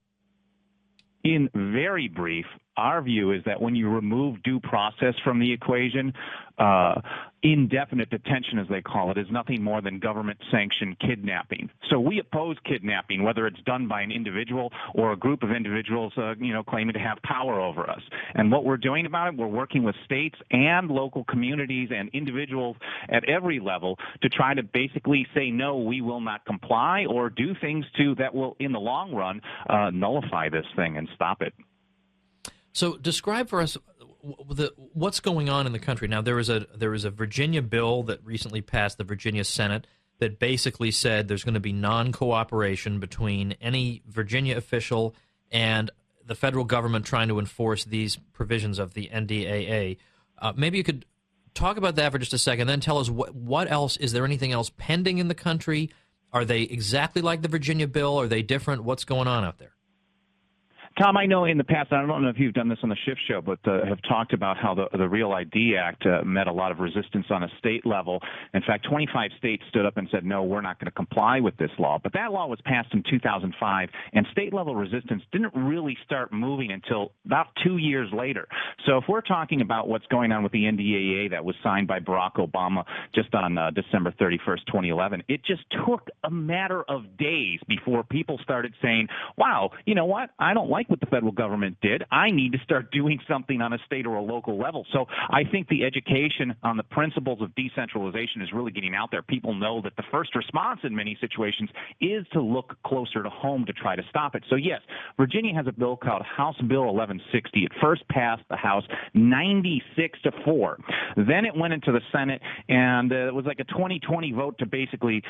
In very brief, our view is that when you remove due process from the equation, indefinite detention, as they call it, is nothing more than government-sanctioned kidnapping. So we oppose kidnapping, whether it's done by an individual or a group of individuals, claiming to have power over us. And what we're doing about it, we're working with states and local communities and individuals at every level to try to basically say, no, we will not comply, or do things that will, in the long run, nullify this thing and stop it. So describe for us what's going on in the country. Now, there is a Virginia bill that recently passed the Virginia Senate that basically said there's going to be non-cooperation between any Virginia official and the federal government trying to enforce these provisions of the NDAA. Maybe you could talk about that for just a second, then tell us what else, is there anything else pending in the country? Are they exactly like the Virginia bill? Are they different? What's going on out there? Tom, I know in the past, I don't know if you've done this on the Schiff show, but have talked about how the Real ID Act met a lot of resistance on a state level. In fact, 25 states stood up and said, no, we're not going to comply with this law. But that law was passed in 2005, and state-level resistance didn't really start moving until about 2 years later. So if we're talking about what's going on with the NDAA that was signed by Barack Obama just on December 31st, 2011, it just took a matter of days before people started saying, wow, you know what? I don't like what the federal government did. I need to start doing something on a state or a local level. So I think the education on the principles of decentralization is really getting out there. People know that the first response in many situations is to look closer to home to try to stop it. So yes, Virginia has a bill called House Bill 1160. It first passed the House 96-4. Then it went into the Senate, and it was like a 20-20 vote to basically,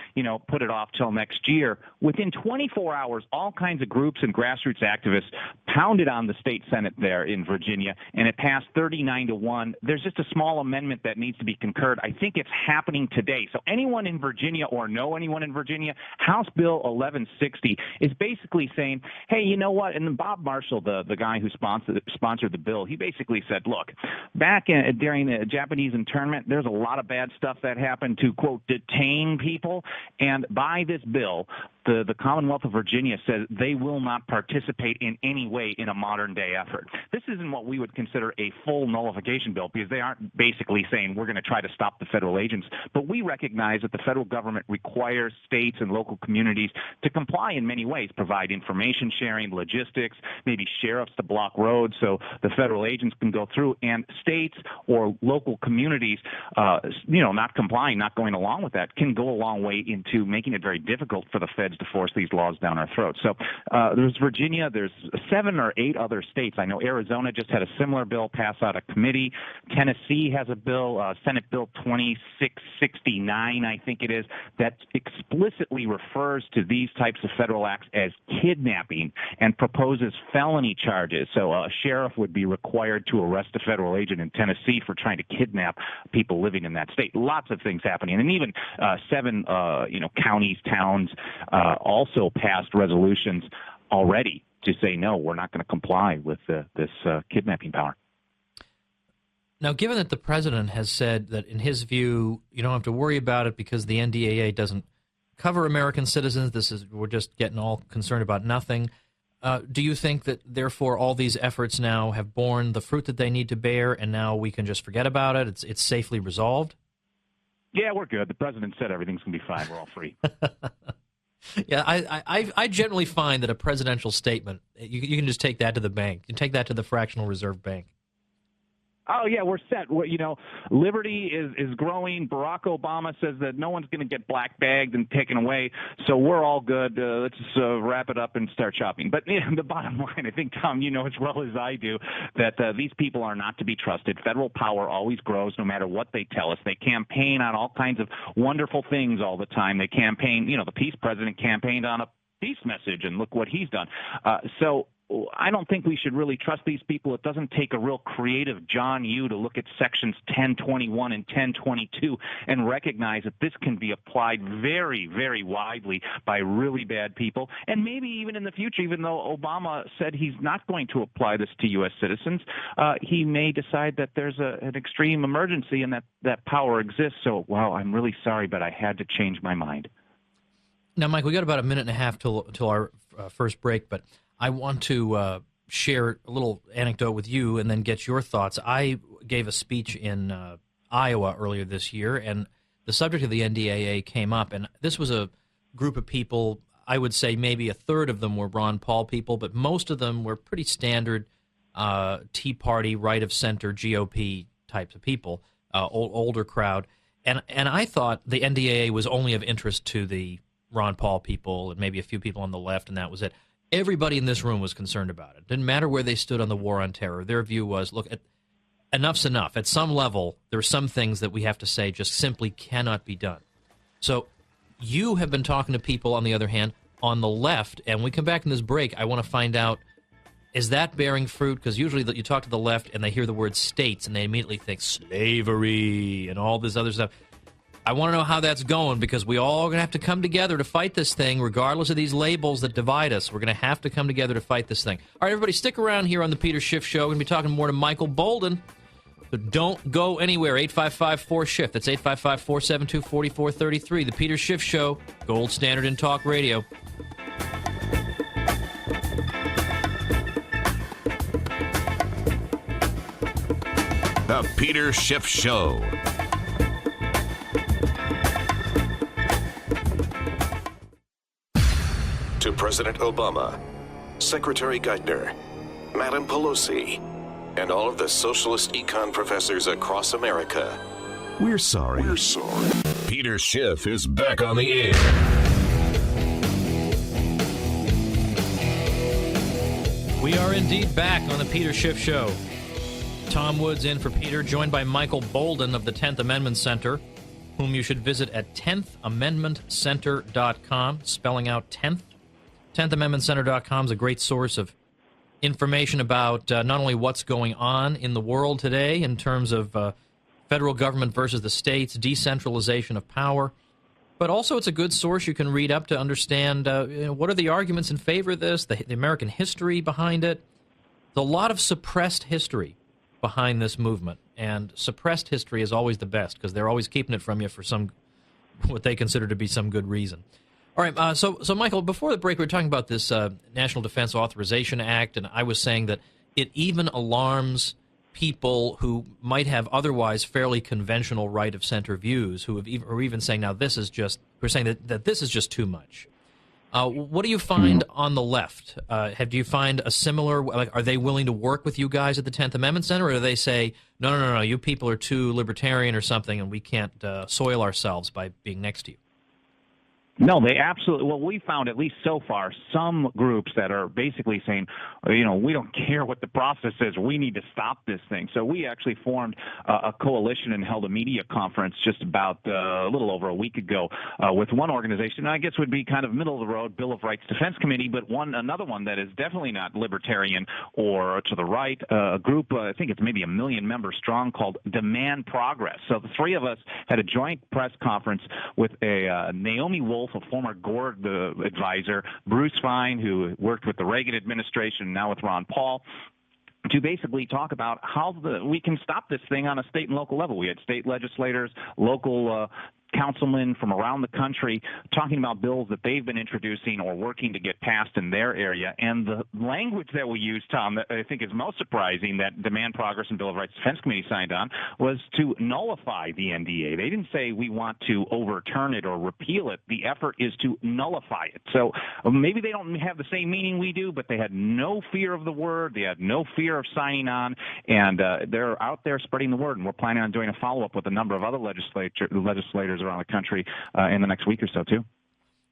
put it off till next year. Within 24 hours, all kinds of groups and grassroots activists pounded on the state Senate there in Virginia, and it passed 39-1. There's just a small amendment that needs to be concurred. I think it's happening today. So anyone in Virginia or know anyone in Virginia, House Bill 1160 is basically saying, hey, you know what? And then Bob Marshall, the guy who sponsored the bill, he basically said, look, back during the Japanese internment, there's a lot of bad stuff that happened to, quote, detain people. And by this bill, the Commonwealth of Virginia says they will not participate in any way in a modern-day effort. This isn't what we would consider a full nullification bill, because they aren't basically saying we're going to try to stop the federal agents. But we recognize that the federal government requires states and local communities to comply in many ways, provide information sharing, logistics, maybe sheriffs to block roads so the federal agents can go through. And states or local communities, not complying, not going along with that, can go a long way into making it very difficult for the feds to force these laws down our throats. So there's Virginia, there's 7 or 8 other states. I know Arizona just had a similar bill pass out of committee. Tennessee has a bill, Senate Bill 2669, I think it is, that explicitly refers to these types of federal acts as kidnapping and proposes felony charges. So a sheriff would be required to arrest a federal agent in Tennessee for trying to kidnap people living in that state. Lots of things happening. And even 7 counties, towns, also passed resolutions already to say, no, we're not going to comply with this kidnapping power. Now, given that the president has said that, in his view, you don't have to worry about it because the NDAA doesn't cover American citizens, we're just getting all concerned about nothing, do you think that, therefore, all these efforts now have borne the fruit that they need to bear, and now we can just forget about it? It's safely resolved? Yeah, we're good. The president said everything's going to be fine. We're all free. Yeah, I generally find that a presidential statement, you can just take that to the bank. You can take that to the fractional reserve bank. Oh, yeah, we're set. Liberty is growing. Barack Obama says that no one's going to get black-bagged and taken away, so we're all good. Let's wrap it up and start shopping. But the bottom line, I think, Tom, you know as well as I do, that these people are not to be trusted. Federal power always grows no matter what they tell us. They campaign on all kinds of wonderful things all the time. They campaign, the peace president campaigned on a peace message, and look what he's done. So I don't think we should really trust these people. It doesn't take a real creative John Yoo to look at sections 1021 and 1022 and recognize that this can be applied very, very widely by really bad people. And maybe even in the future, even though Obama said he's not going to apply this to U.S. citizens, he may decide that there's an extreme emergency and that power exists. So, well, I'm really sorry, but I had to change my mind. Now, Mike, we got about a minute and a half till our first break, but I want to share a little anecdote with you and then get your thoughts. I gave a speech in Iowa earlier this year, and the subject of the NDAA came up. And this was a group of people, I would say maybe a third of them were Ron Paul people, but most of them were pretty standard Tea Party, right-of-center, GOP types of people, older crowd. And I thought the NDAA was only of interest to the Ron Paul people and maybe a few people on the left, and that was it. Everybody in this room was concerned about it. Didn't matter where they stood on the war on terror. Their view was, look, enough's enough. At some level, there are some things that we have to say just simply cannot be done. So you have been talking to people, on the other hand, on the left, and when we come back in this break, I want to find out, is that bearing fruit? Because usually you talk to the left and they hear the word states and they immediately think slavery and all this other stuff. I want to know how that's going, because we all are going to have to come together to fight this thing, regardless of these labels that divide us. We're going to have to come together to fight this thing. All right, everybody, stick around here on the Peter Schiff Show. We're going to be talking more to Michael Boldon. So don't go anywhere. 855-4-SCHIFT. That's 855-472-4433. The Peter Schiff Show, gold standard in talk radio. The Peter Schiff Show. To President Obama, Secretary Geithner, Madam Pelosi, and all of the socialist econ professors across America. We're sorry. Peter Schiff is back on the air. We are indeed back on the Peter Schiff Show. Tom Woods in for Peter, joined by Michael Boldon of the 10th Amendment Center, whom you should visit at 10thamendmentcenter.com, spelling out 10th. 10thamendmentcenter.com is a great source of information about not only what's going on in the world today in terms of federal government versus the states, decentralization of power, but also it's a good source you can read up to understand what are the arguments in favor of this, the American history behind it. There's a lot of suppressed history behind this movement, and suppressed history is always the best because they're always keeping it from you for some what they consider to be some good reason. All right, so Michael, before the break, we were talking about this National Defense Authorization Act, and I was saying that it even alarms people who might have otherwise fairly conventional right-of-center views, who are even saying now this is just, we're saying that this is just too much. What do you find on the left? Do you find a similar, like, are they willing to work with you guys at the 10th Amendment Center, or do they say, no, you people are too libertarian or something, and we can't soil ourselves by being next to you? No, they absolutely. Well, we found, at least so far, some groups that are basically saying, we don't care what the process is. We need to stop this thing. So we actually formed a coalition and held a media conference just about a little over a week ago with one organization, I guess would be kind of middle of the road, Bill of Rights Defense Committee, but another one that is definitely not libertarian or to the right, a group, I think it's maybe 1 million members strong, called Demand Progress. So the three of us had a joint press conference with Naomi Wolf, a former Gore advisor, Bruce Fein, who worked with the Reagan administration, now with Ron Paul, to basically talk about how we can stop this thing on a state and local level. We had state legislators, local councilmen from around the country talking about bills that they've been introducing or working to get passed in their area. And the language that we used, Tom, that I think is most surprising that Demand Progress and Bill of Rights Defense Committee signed on, was to nullify the NDA. They didn't say we want to overturn it or repeal it. The effort is to nullify it. So maybe they don't have the same meaning we do, but they had no fear of the word. They had no fear of signing on, and they're out there spreading the word. And we're planning on doing a follow-up with a number of other legislators around the country in the next week or so, too.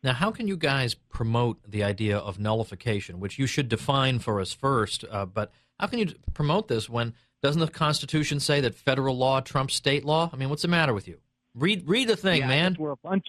Now, how can you guys promote the idea of nullification, which you should define for us first, but how can you promote this when doesn't the Constitution say that federal law trumps state law? I mean, what's the matter with you? Read the thing, man. We're a bunch.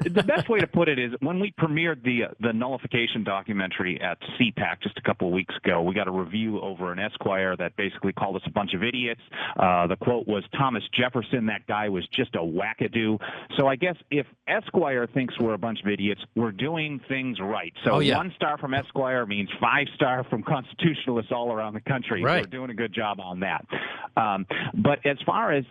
The best way to put it is when we premiered the nullification documentary at CPAC just a couple of weeks ago, we got a review over an Esquire that basically called us a bunch of idiots. The quote was, Thomas Jefferson, that guy was just a wackadoo. So I guess if Esquire thinks we're a bunch of idiots, we're doing things right. So 1 star from Esquire means 5 star from constitutionalists all around the country. Right. We're doing a good job on that. But as far as,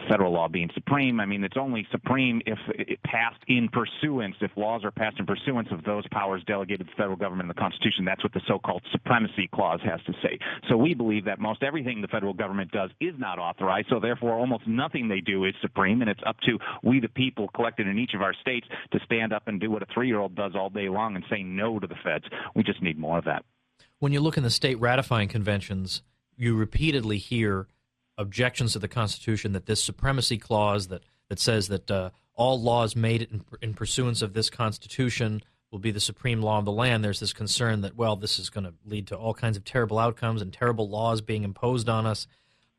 federal law being supreme, I mean, it's only supreme if it passed in pursuance, if laws are passed in pursuance of those powers delegated to the federal government in the Constitution. That's what the so-called supremacy clause has to say. So we believe that most everything the federal government does is not authorized, so therefore almost nothing they do is supreme, and it's up to we the people collected in each of our states to stand up and do what a 3-year-old does all day long and say no to the feds. We just need more of that. When you look in the state ratifying conventions, you repeatedly hear objections to the Constitution that this supremacy clause that says that all laws made in pursuance of this Constitution will be the supreme law of the land. There's this concern that, well, this is going to lead to all kinds of terrible outcomes and terrible laws being imposed on us.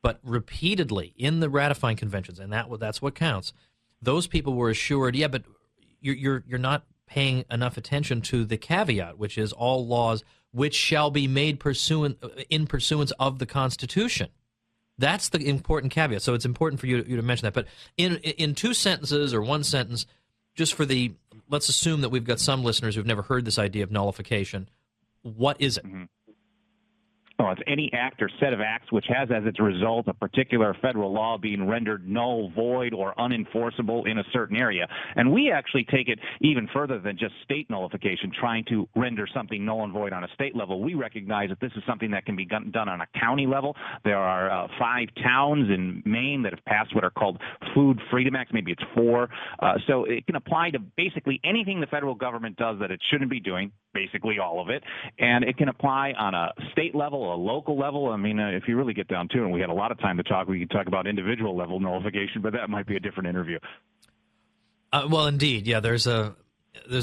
But repeatedly in the ratifying conventions, and that's what counts, those people were assured, but you're not paying enough attention to the caveat, which is all laws which shall be made in pursuance of the Constitution. That's the important caveat. So it's important for you to mention that. But in two sentences or one sentence, just for let's assume that we've got some listeners who've never heard this idea of nullification. What is it? Mm-hmm. Oh, it's any act or set of acts which has as its result a particular federal law being rendered null, void, or unenforceable in a certain area. And we actually take it even further than just state nullification, trying to render something null and void on a state level. We recognize that this is something that can be done on a county level. There are 5 towns in Maine that have passed what are called Food Freedom Acts. Maybe it's 4. So it can apply to basically anything the federal government does that it shouldn't be doing, basically all of it. And it can apply on a state level, a local level. I mean, if you really get down to it, and we had a lot of time to talk, we could talk about individual level nullification, but that might be a different interview. Well, indeed, yeah. There's a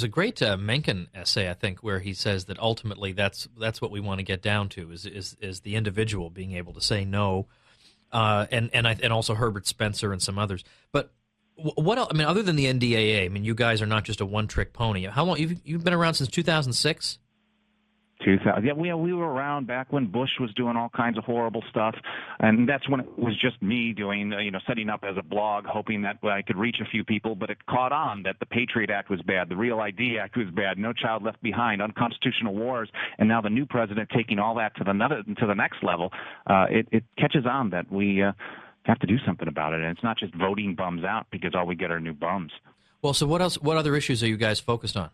great Mencken essay, I think, where he says that ultimately that's what we want to get down to is the individual being able to say no, and also Herbert Spencer and some others. But what else? I mean, other than the NDAA, I mean, you guys are not just a one-trick pony. How long you've been around since 2006? 2000. Yeah, we were around back when Bush was doing all kinds of horrible stuff, and that's when it was just me doing, setting up as a blog, hoping that I could reach a few people. But it caught on that the Patriot Act was bad, the Real ID Act was bad, No Child Left Behind, unconstitutional wars, and now the new president taking all that to the next level. It catches on that we have to do something about it, and it's not just voting bums out because all we get are new bums. Well, so what else? What other issues are you guys focused on?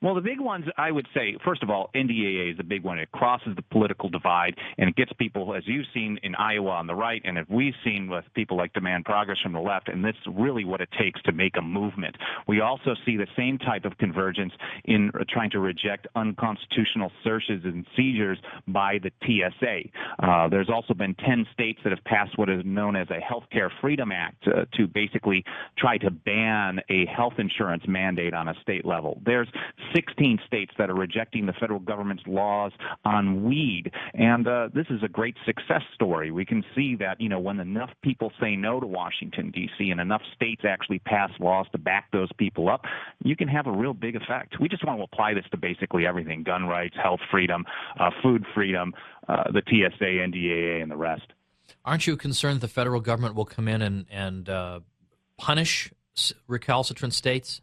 Well, the big ones, I would say, first of all, NDAA is the big one. It crosses the political divide, and it gets people, as you've seen in Iowa on the right, and as we've seen with people like Demand Progress from the left, and that's really what it takes to make a movement. We also see the same type of convergence in trying to reject unconstitutional searches and seizures by the TSA. There's also been 10 states that have passed what is known as a Healthcare Freedom Act to basically try to ban a health insurance mandate on a state level. There's 16 states that are rejecting the federal government's laws on weed, and this is a great success story. We can see that, when enough people say no to Washington, D.C., and enough states actually pass laws to back those people up, you can have a real big effect. We just want to apply this to basically everything: gun rights, health freedom, food freedom, the TSA, NDAA, and the rest. Aren't you concerned the federal government will come in and punish recalcitrant states?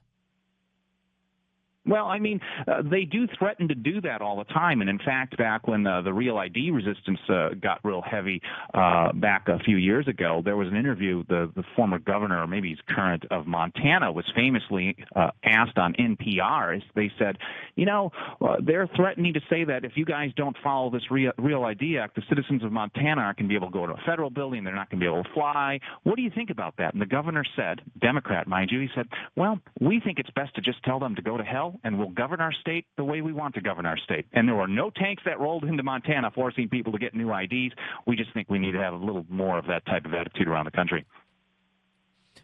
Well, I mean, they do threaten to do that all the time. And in fact, back when the Real ID resistance got real heavy back a few years ago, there was an interview, the former governor, or maybe he's current, of Montana was famously asked on NPR. They said, they're threatening to say that if you guys don't follow this Real ID Act, the citizens of Montana aren't going to be able to go to a federal building. They're not going to be able to fly. What do you think about that? And the governor said, Democrat, mind you, he said, well, we think it's best to just tell them to go to hell, and we'll govern our state the way we want to govern our state. And there were no tanks that rolled into Montana forcing people to get new IDs. We just think we need to have a little more of that type of attitude around the country.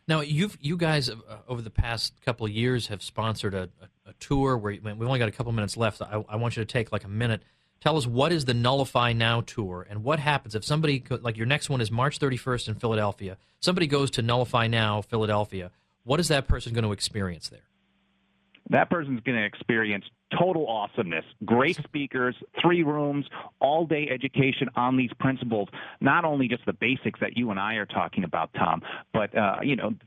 Now, you guys, over the past couple of years, have sponsored a tour where we've only got a couple minutes left. I want you to take like a minute. Tell us, what is the Nullify Now tour, and what happens if somebody, like your next one is March 31st in Philadelphia, somebody goes to Nullify Now, Philadelphia, what is that person going to experience there? That person's going to experience total awesomeness, great speakers, 3 rooms, all-day education on these principles, not only just the basics that you and I are talking about, Tom, but,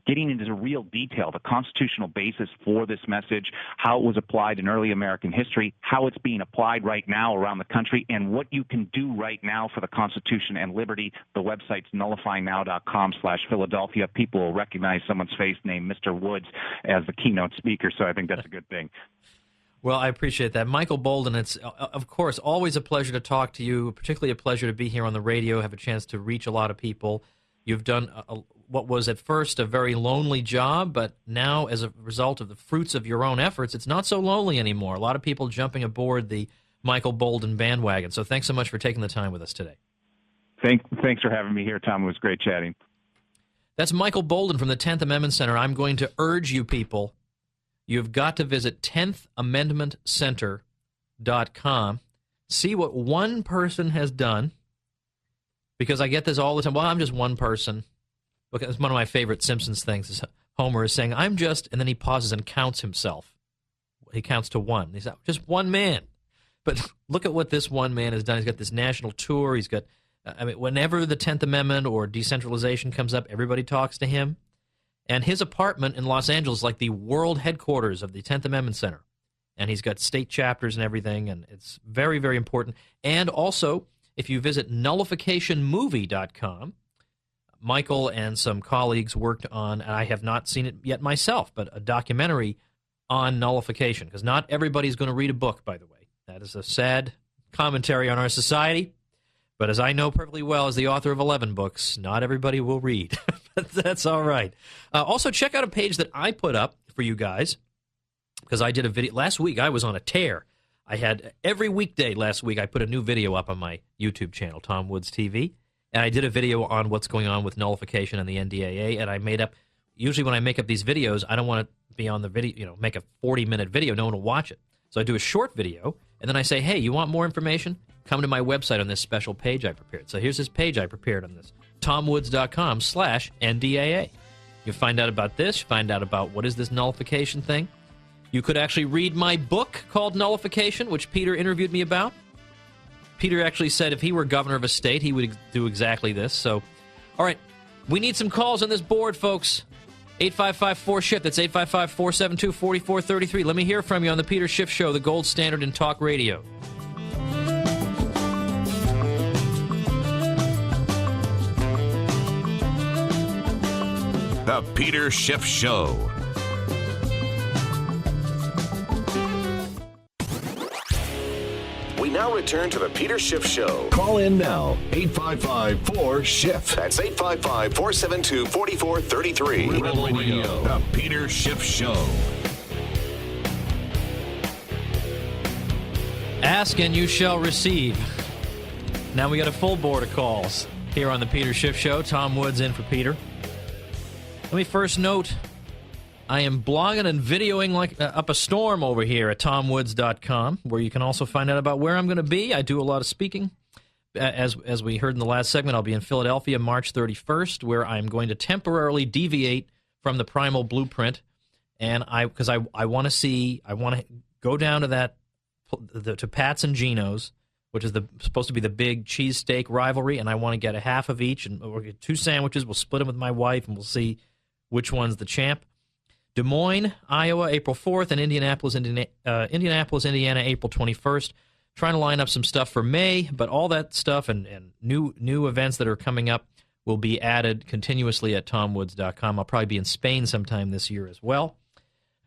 getting into the real detail, the constitutional basis for this message, how it was applied in early American history, how it's being applied right now around the country, and what you can do right now for the Constitution and liberty. The website's nullifynow.com/Philadelphia. People will recognize someone's face named Mr. Woods as the keynote speaker, so I think that's a good thing. Well, I appreciate that. Michael Boldon, it's, of course, always a pleasure to talk to you, particularly a pleasure to be here on the radio, have a chance to reach a lot of people. You've done what was at first a very lonely job, but now as a result of the fruits of your own efforts, it's not so lonely anymore. A lot of people jumping aboard the Michael Boldon bandwagon. So thanks so much for taking the time with us today. Thanks for having me here, Tom. It was great chatting. That's Michael Boldon from the 10th Amendment Center. I'm going to urge you people, you've got to visit 10thamendmentcenter.com, see what one person has done, because I get this all the time. Well, I'm just one person. Look, it's one of my favorite Simpsons things. Is Homer is saying, I'm just, and then he pauses and counts himself. He counts to 1. He's just one man. But look at what this one man has done. He's got this national tour. He's got I mean, whenever the 10th Amendment or decentralization comes up, everybody talks to him. And his apartment in Los Angeles is like the world headquarters of the 10th Amendment Center. And he's got state chapters and everything, and it's very, very important. And also, if you visit nullificationmovie.com, Michael and some colleagues worked on, and I have not seen it yet myself, but a documentary on nullification, because not everybody's going to read a book, by the way. That is a sad commentary on our society. But as I know perfectly well as the author of 11 books, not everybody will read. But that's all right. Also, check out a page that I put up for you guys, because I did a video. Last week, I was on a tear. I had every weekday last week, I put a new video up on my YouTube channel, Tom Woods TV, and I did a video on what's going on with nullification and the NDAA, and I made up, usually when I make up these videos, I don't want to be on the video, make a 40-minute video. No one will watch it. So I do a short video, and then I say, hey, you want more information? Come to my website on this special page I prepared. So here's this page I prepared on this, tomwoods.com/NDAA. You find out about this, you find out about what is this nullification thing. You could actually read my book called Nullification, which Peter interviewed me about. Peter actually said if he were governor of a state, he would do exactly this. So, all right, we need some calls on this board, folks. 855-4-SHIFT. That's 855-472-4433. Let me hear from you on the Peter Schiff Show, the gold standard in talk radio. The Peter Schiff Show. We now return to the Peter Schiff Show. Call in now, 855-4-SHIFT. That's 855-472-4433. Rebel Radio. The Peter Schiff Show. Ask and you shall receive. Now we got a full board of calls here on the Peter Schiff Show. Tom Woods in for Peter. Let me first note, I am blogging and videoing up a storm over here at tomwoods.com, where you can also find out about where I'm going to be. I do a lot of speaking. As we heard in the last segment, I'll be in Philadelphia March 31st, where I'm going to temporarily deviate from the Primal blueprint. And because I want to go down to to Pat's and Gino's, which is supposed to be the big cheesesteak rivalry, and I want to get a half of each, and we'll get 2 sandwiches. We'll split them with my wife, and we'll see which one's the champ. Des Moines, Iowa, April 4th, and Indianapolis, Indiana, April 21st. Trying to line up some stuff for May, but all that stuff and new events that are coming up will be added continuously at tomwoods.com. I'll probably be in Spain sometime this year as well.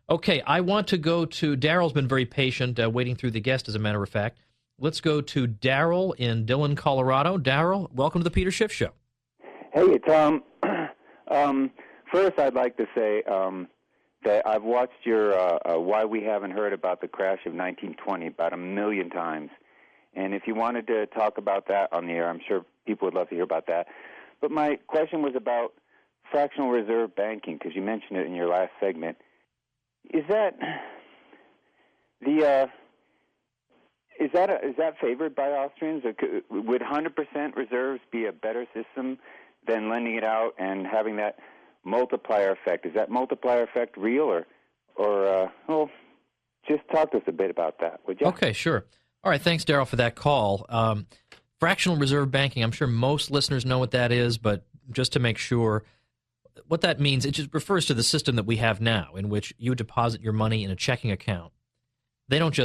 Okay, I want to go to Daryl's been very patient, waiting through the guest, as a matter of fact. Let's go to Daryl in Dillon, Colorado. Daryl, welcome to the Peter Schiff Show. Hey, Tom. First, I'd like to say that I've watched your Why We Haven't Heard About the Crash of 1920 about 1 million times. And if you wanted to talk about that on the air, I'm sure people would love to hear about that. But my question was about fractional reserve banking, because you mentioned it in your last segment. Is that favored by Austrians? Or would 100% reserves be a better system than lending it out and having that multiplier effect? Is that multiplier effect real, or just talk to us a bit about that, would you? Okay, sure. All right, thanks, Daryl, for that call. Fractional reserve banking, I'm sure most listeners know what that is, but just to make sure, what that means, it just refers to the system that we have now, in which you deposit your money in a checking account. They don't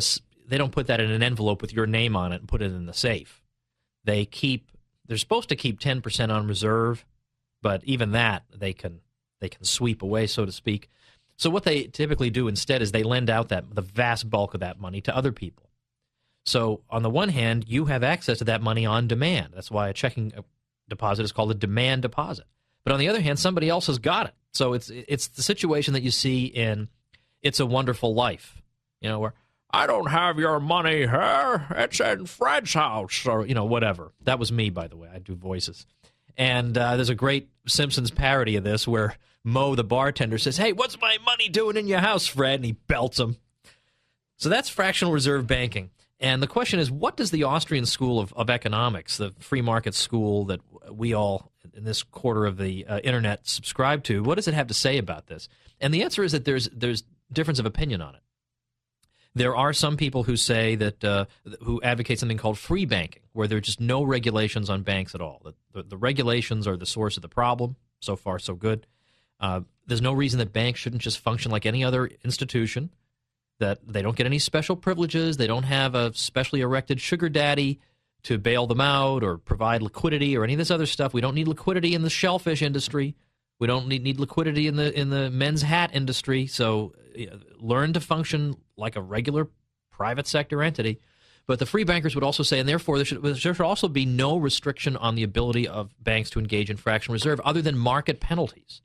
put that in an envelope with your name on it and put it in the safe. They're supposed to keep 10% on reserve, but even that they can sweep away, so to speak. So what they typically do instead is they lend out the vast bulk of that money to other people. So on the one hand, you have access to that money on demand. That's why a checking deposit is called a demand deposit. But on the other hand, somebody else has got it. So it's the situation that you see in It's a Wonderful Life, where I don't have your money here. It's in Fred's house, or whatever. That was me, by the way. I do voices. And there's a great Simpsons parody of this where Moe, the bartender, says, "Hey, what's my money doing in your house, Fred?" And he belts him. So that's fractional reserve banking. And the question is, what does the Austrian school of economics, the free market school that we all in this quarter of the internet subscribe to, what does it have to say about this? And the answer is that there's difference of opinion on it. There are some people who say that who advocate something called free banking, where there are just no regulations on banks at all. The regulations are the source of the problem. So far, so good. There's no reason that banks shouldn't just function like any other institution, that they don't get any special privileges. They don't have a specially erected sugar daddy to bail them out or provide liquidity or any of this other stuff. We don't need liquidity in the shellfish industry. We don't need liquidity in the men's hat industry. So learn to function like a regular private sector entity. But the free bankers would also say, and therefore there should also be no restriction on the ability of banks to engage in fractional reserve other than market penalties.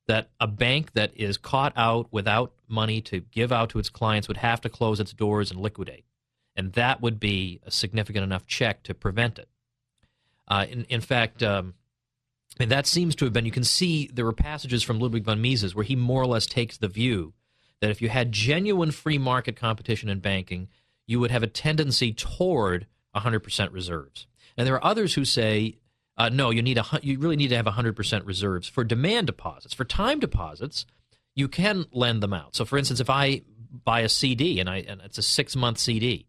That a bank that is caught out without money to give out to its clients would have to close its doors and liquidate. And that would be a significant enough check to prevent it. In fact, and that seems to have been, you can see there were passages from Ludwig von Mises where he more or less takes the view that if you had genuine free market competition in banking, you would have a tendency toward 100% reserves. And there are others who say, no, you really need to have 100% reserves. For demand deposits, for time deposits, you can lend them out. So, for instance, if I buy a CD and it's a 6-month CD,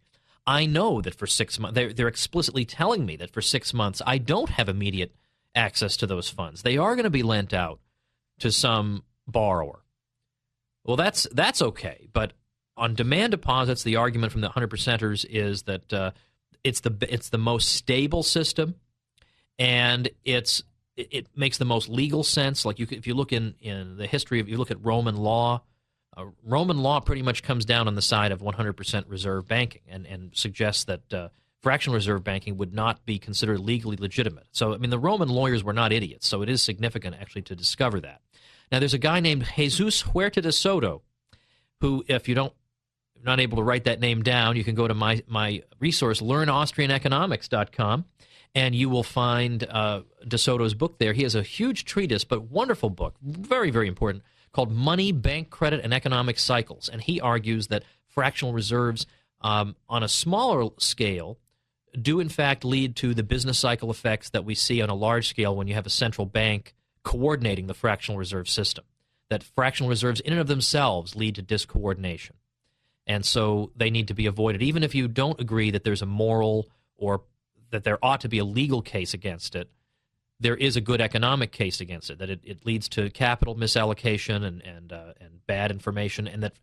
I know that for 6 months, they're explicitly telling me that for 6 months I don't have immediate access to those funds. They are going to be lent out to some borrower. Well, that's okay, but on demand deposits, the argument from the 100%ers is that it's the most stable system, and it makes the most legal sense. Like if you look in the history of, you look at Roman law pretty much comes down on the side of 100% reserve banking and suggests that fractional reserve banking would not be considered legally legitimate. So, I mean, the Roman lawyers were not idiots, so it is significant actually to discover that. Now, there's a guy named Jesus Huerta de Soto, who, if you're not able to write that name down, you can go to my resource, learnaustrianeconomics.com, and you will find de Soto's book there. He has a huge treatise, but wonderful book, very, very important, called Money, Bank Credit, and Economic Cycles. And he argues that fractional reserves on a smaller scale do, in fact, lead to the business cycle effects that we see on a large scale when you have a central bank coordinating the fractional reserve system. That fractional reserves in and of themselves lead to discoordination. And so they need to be avoided. Even if you don't agree that there's a moral or that there ought to be a legal case against it, there is a good economic case against it, that it leads to capital misallocation and bad information, and that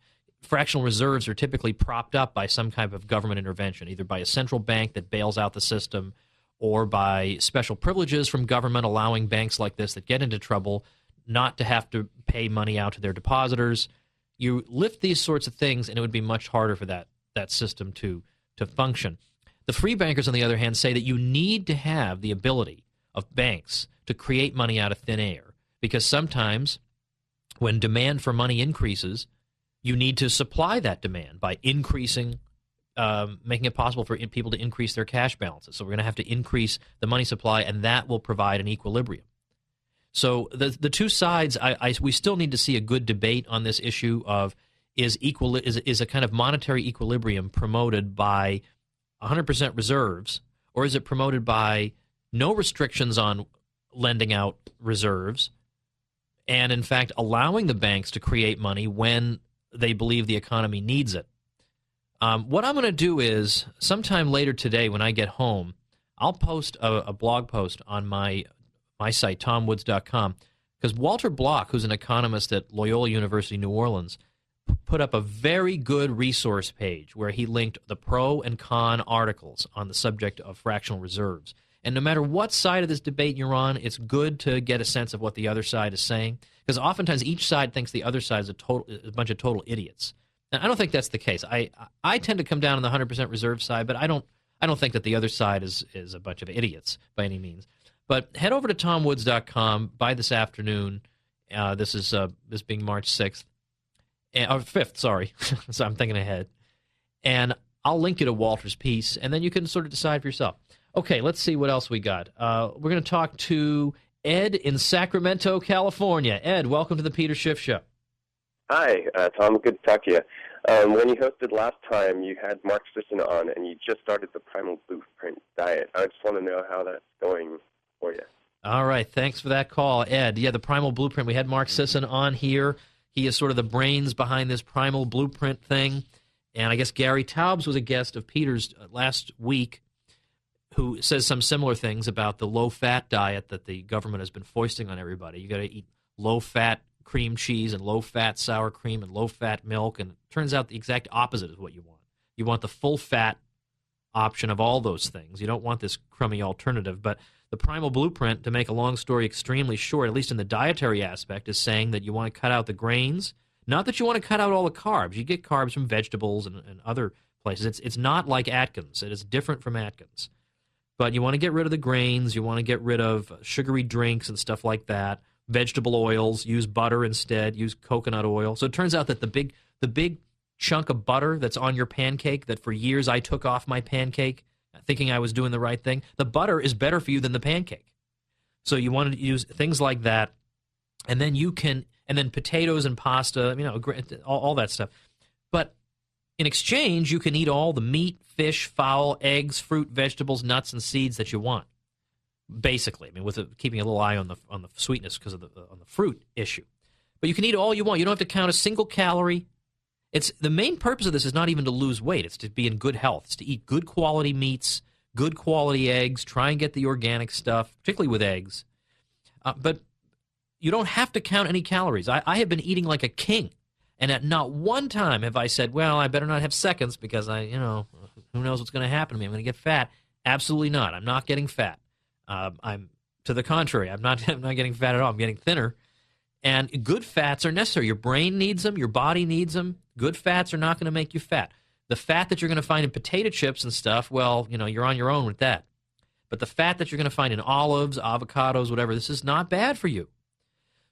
fractional reserves are typically propped up by some kind of government intervention, either by a central bank that bails out the system or by special privileges from government allowing banks like this that get into trouble not to have to pay money out to their depositors. You lift these sorts of things, and it would be much harder for that system to function. The free bankers, on the other hand, say that you need to have the ability of banks to create money out of thin air, because sometimes when demand for money increases, you need to supply that demand by increasing, making it possible for people to increase their cash balances. So we're going to have to increase the money supply, and that will provide an equilibrium. So the two sides, we still need to see a good debate on this issue of is a kind of monetary equilibrium promoted by 100% reserves, or is it promoted by no restrictions on lending out reserves, and in fact allowing the banks to create money when they believe the economy needs it. What I'm going to do is, sometime later today when I get home, I'll post a blog post on my site, tomwoods.com, because Walter Block, who's an economist at Loyola University, New Orleans, put up a very good resource page where he linked the pro and con articles on the subject of fractional reserves. And no matter what side of this debate you're on, it's good to get a sense of what the other side is saying, because oftentimes each side thinks the other side is a bunch of total idiots. And I don't think that's the case. I tend to come down on the 100% reserve side, but I don't think that the other side is a bunch of idiots by any means. But head over to tomwoods.com by this afternoon. This being March 6th. Or 5th, sorry. So I'm thinking ahead. And I'll link you to Walter's piece, and then you can sort of decide for yourself. Okay, let's see what else we got. We're going to talk to Ed in Sacramento, California. Ed, welcome to the Peter Schiff Show. Hi, Tom. Good to talk to you. When you hosted last time, you had Mark Sisson on, and you just started the Primal Blueprint diet. I just want to know how that's going for you. All right, thanks for that call, Ed. Yeah, the Primal Blueprint. We had Mark Sisson on here. He is sort of the brains behind this Primal Blueprint thing. And I guess Gary Taubes was a guest of Peter's last week, who says some similar things about the low-fat diet that the government has been foisting on everybody. You got to eat low-fat cream cheese and low-fat sour cream and low-fat milk, and it turns out the exact opposite is what you want. You want the full-fat option of all those things. You don't want this crummy alternative. But the Primal Blueprint, to make a long story extremely short, at least in the dietary aspect, is saying that you want to cut out the grains. Not that you want to cut out all the carbs. You get carbs from vegetables and other places. It's not like Atkins. It is different from Atkins. But you want to get rid of the grains. You want to get rid of sugary drinks and stuff like that. Vegetable oils. Use butter instead. Use coconut oil. So it turns out that the big chunk of butter that's on your pancake that for years I took off my pancake thinking I was doing the right thing, the butter is better for you than the pancake. So you want to use things like that, and then then potatoes and pasta, all that stuff. But in exchange, you can eat all the meat, fish, fowl, eggs, fruit, vegetables, nuts, and seeds that you want. Basically, with keeping a little eye on the sweetness because of on the fruit issue. But you can eat all you want. You don't have to count a single calorie. It's the main purpose of this is not even to lose weight. It's to be in good health. It's to eat good quality meats, good quality eggs. Try and get the organic stuff, particularly with eggs. But you don't have to count any calories. I have been eating like a king. And at not one time have I said, well, I better not have seconds because who knows what's going to happen to me? I'm going to get fat. Absolutely not. I'm not getting fat. I'm to the contrary. I'm not getting fat at all. I'm getting thinner. And good fats are necessary. Your brain needs them. Your body needs them. Good fats are not going to make you fat. The fat that you're going to find in potato chips and stuff, well, you're on your own with that. But the fat that you're going to find in olives, avocados, whatever, this is not bad for you.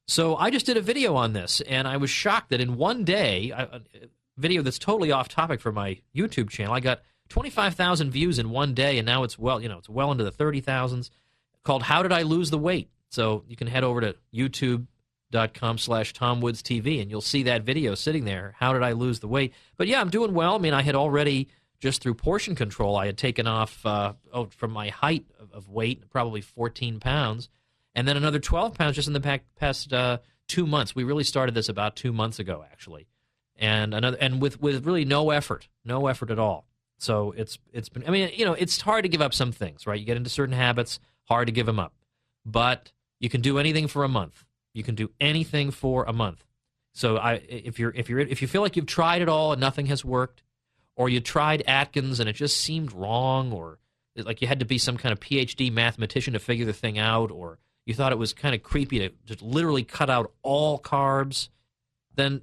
So I just did a video on this, and I was shocked that in one day, a video that's totally off topic for my YouTube channel, I got 25,000 views in one day, and now it's well into the 30,000s, called How Did I Lose the Weight? So you can head over to youtube.com/TomWoodsTV, and you'll see that video sitting there, How Did I Lose the Weight? But yeah, I'm doing well. I had already, just through portion control, I had taken off from my height of weight, probably 14 pounds, and then another 12 pounds just in the past 2 months. We really started this about 2 months ago, actually, and with really no effort at all. So it's been, it's hard to give up some things, right? You get into certain habits, hard to give them up, but you can do anything for a month. You can do anything for a month. So if you feel like you've tried it all and nothing has worked, or you tried Atkins and it just seemed wrong, or like you had to be some kind of PhD mathematician to figure the thing out, or you thought it was kind of creepy to just literally cut out all carbs, then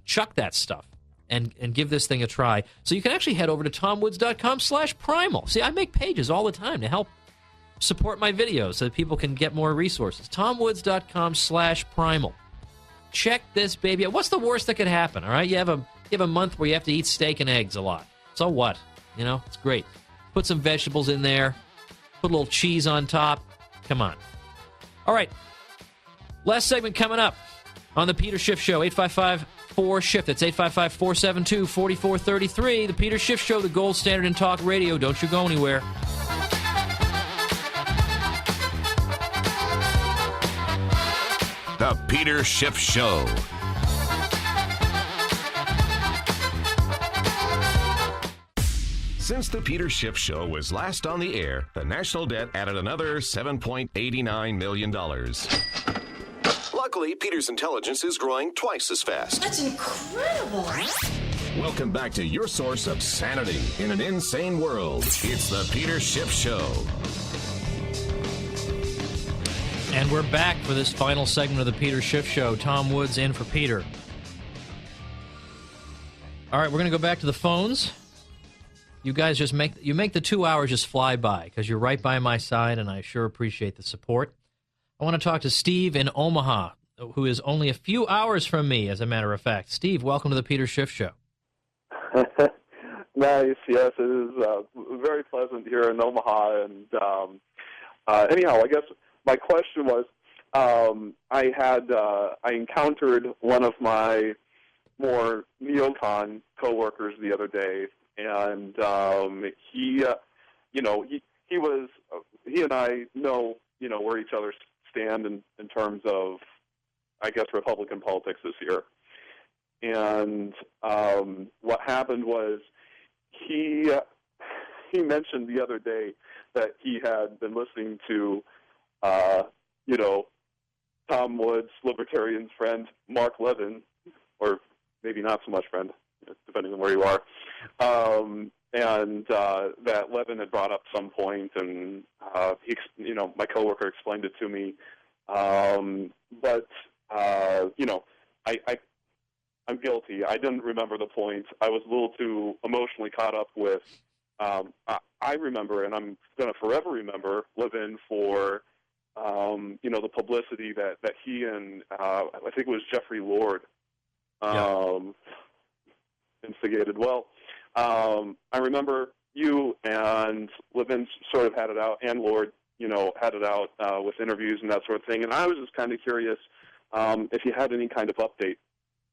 chuck that stuff and give this thing a try. So you can actually head over to tomwoods.com/primal. See, I make pages all the time to help support my videos so that people can get more resources. tomwoods.com/primal. Check this baby out. What's the worst that could happen, all right? You have a month where you have to eat steak and eggs a lot. So what? It's great. Put some vegetables in there. Put a little cheese on top. Come on. All right. Last segment coming up on the Peter Schiff Show. 855-4-SHIFT. That's 855-472-4433. The Peter Schiff Show, the gold standard in talk radio. Don't you go anywhere. The Peter Schiff Show. Since the Peter Schiff Show was last on the air, the national debt added another $7.89 million. Luckily, Peter's intelligence is growing twice as fast. That's incredible. Welcome back to your source of sanity in an insane world. It's the Peter Schiff Show. And we're back for this final segment of the Peter Schiff Show. Tom Woods in for Peter. All right, we're going to go back to the phones. You guys just make the 2 hours just fly by because you're right by my side, and I sure appreciate the support. I want to talk to Steve in Omaha, who is only a few hours from me, as a matter of fact. Steve, welcome to the Peter Schiff Show. Nice, yes, it is very pleasant here in Omaha. And anyhow, I guess my question was, I encountered one of my more neocon coworkers the other day, and he and I know where each other stand in terms of, I guess, Republican politics this year. And what happened was he mentioned the other day that he had been listening to, Tom Woods' libertarian's friend, Mark Levin, or maybe not so much friend, depending on where you are, and that Levin had brought up some point, and my coworker explained it to me, but I'm guilty. I didn't remember the point. I was a little too emotionally caught up with. I remember, and I'm going to forever remember Levin for, the publicity that he and I think it was Jeffrey Lord instigated. Well, I remember you and Levin sort of had it out, and Lord, had it out with interviews and that sort of thing. And I was just kind of curious if you had any kind of update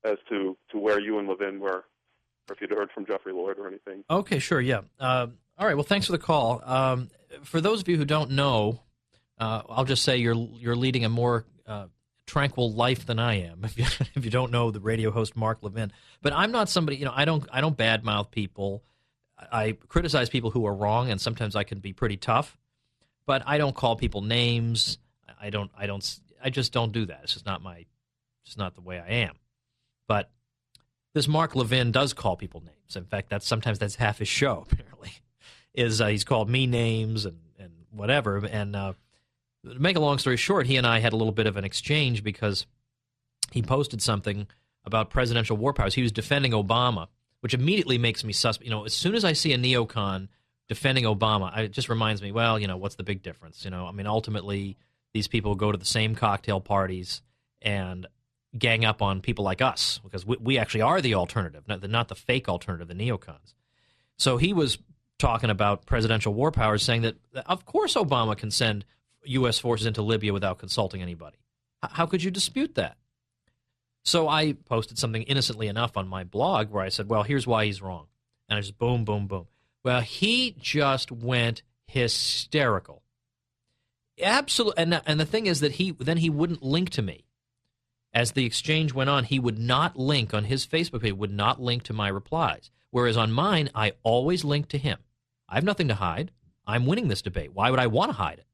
as to where you and Levin were, or if you'd heard from Jeffrey Lord or anything. Okay, sure, yeah. All right, well, thanks for the call. For those of you who don't know, I'll just say you're leading a more tranquil life than I am, if you don't know the radio host Mark Levin. But I'm not somebody, I don't badmouth people. I criticize people who are wrong, and sometimes I can be pretty tough. But I don't call people names. I just don't do that. It's just not the way I am. But this Mark Levin does call people names. In fact, sometimes that's half his show, apparently, is he's called me names and whatever. And to make a long story short, he and I had a little bit of an exchange because he posted something about presidential war powers. He was defending Obama, which immediately makes me suspect. As soon as I see a neocon defending Obama, it just reminds me, well, what's the big difference? Ultimately, these people go to the same cocktail parties and gang up on people like us, because we actually are the alternative, not the fake alternative, the neocons. So he was talking about presidential war powers, saying that, of course, Obama can send U.S. forces into Libya without consulting anybody. How could you dispute that? So I posted something innocently enough on my blog where I said, well, here's why he's wrong. And I just boom, boom, boom. Well, he just went hysterical. Absolutely. And the thing is that he wouldn't link to me. As the exchange went on, he would not link on his Facebook page, would not link to my replies. Whereas on mine, I always link to him. I have nothing to hide. I'm winning this debate. Why would I want to hide it?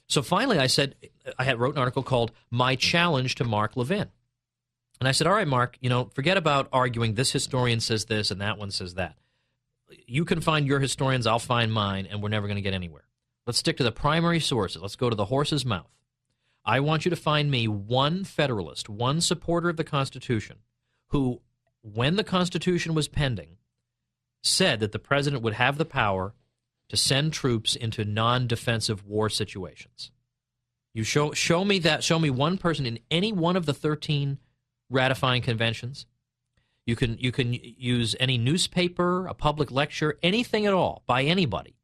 So finally I said, I wrote an article called My Challenge to Mark Levin. And I said, all right, Mark, forget about arguing this historian says this and that one says that. You can find your historians, I'll find mine, and we're never going to get anywhere. Let's stick to the primary sources. Let's go to the horse's mouth. I want you to find me one Federalist, one supporter of the Constitution, who, when the Constitution was pending, said that the president would have the power to send troops into non-defensive war situations. You show me that. Show me one person in any one of the 13 ratifying conventions. You can use any newspaper, a public lecture, anything at all by anybody.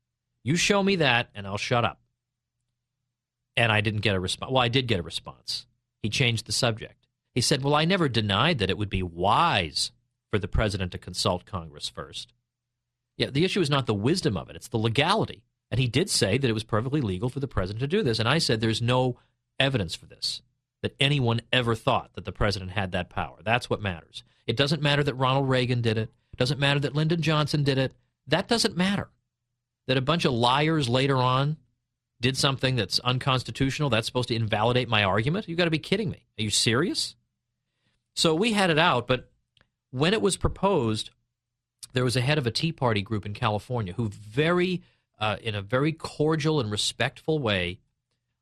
You show me that, and I'll shut up. And I didn't get a response. Well, I did get a response. He changed the subject. He said, well, I never denied that it would be wise for the president to consult Congress first. Yeah, the issue is not the wisdom of it. It's the legality. And he did say that it was perfectly legal for the president to do this. And I said there's no evidence for this, that anyone ever thought that the president had that power. That's what matters. It doesn't matter that Ronald Reagan did it. It doesn't matter that Lyndon Johnson did it. That doesn't matter. That a bunch of liars later on did something that's unconstitutional, that's supposed to invalidate my argument? You've got to be kidding me. Are you serious? So we had it out, but when it was proposed, there was a head of a Tea Party group in California who in a very cordial and respectful way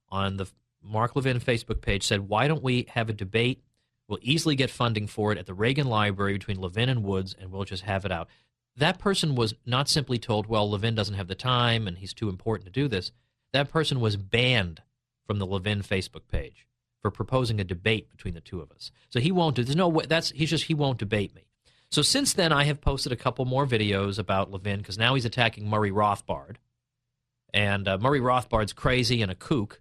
on the Mark Levin Facebook page said, why don't we have a debate? We'll easily get funding for it at the Reagan Library between Levin and Woods, and we'll just have it out. That person was not simply told, well, Levin doesn't have the time and he's too important to do this. That person was banned from the Levin Facebook page for proposing a debate between the two of us. So he won't do. There's no way. He won't debate me. So since then, I have posted a couple more videos about Levin because now he's attacking Murray Rothbard, and Murray Rothbard's crazy and a kook.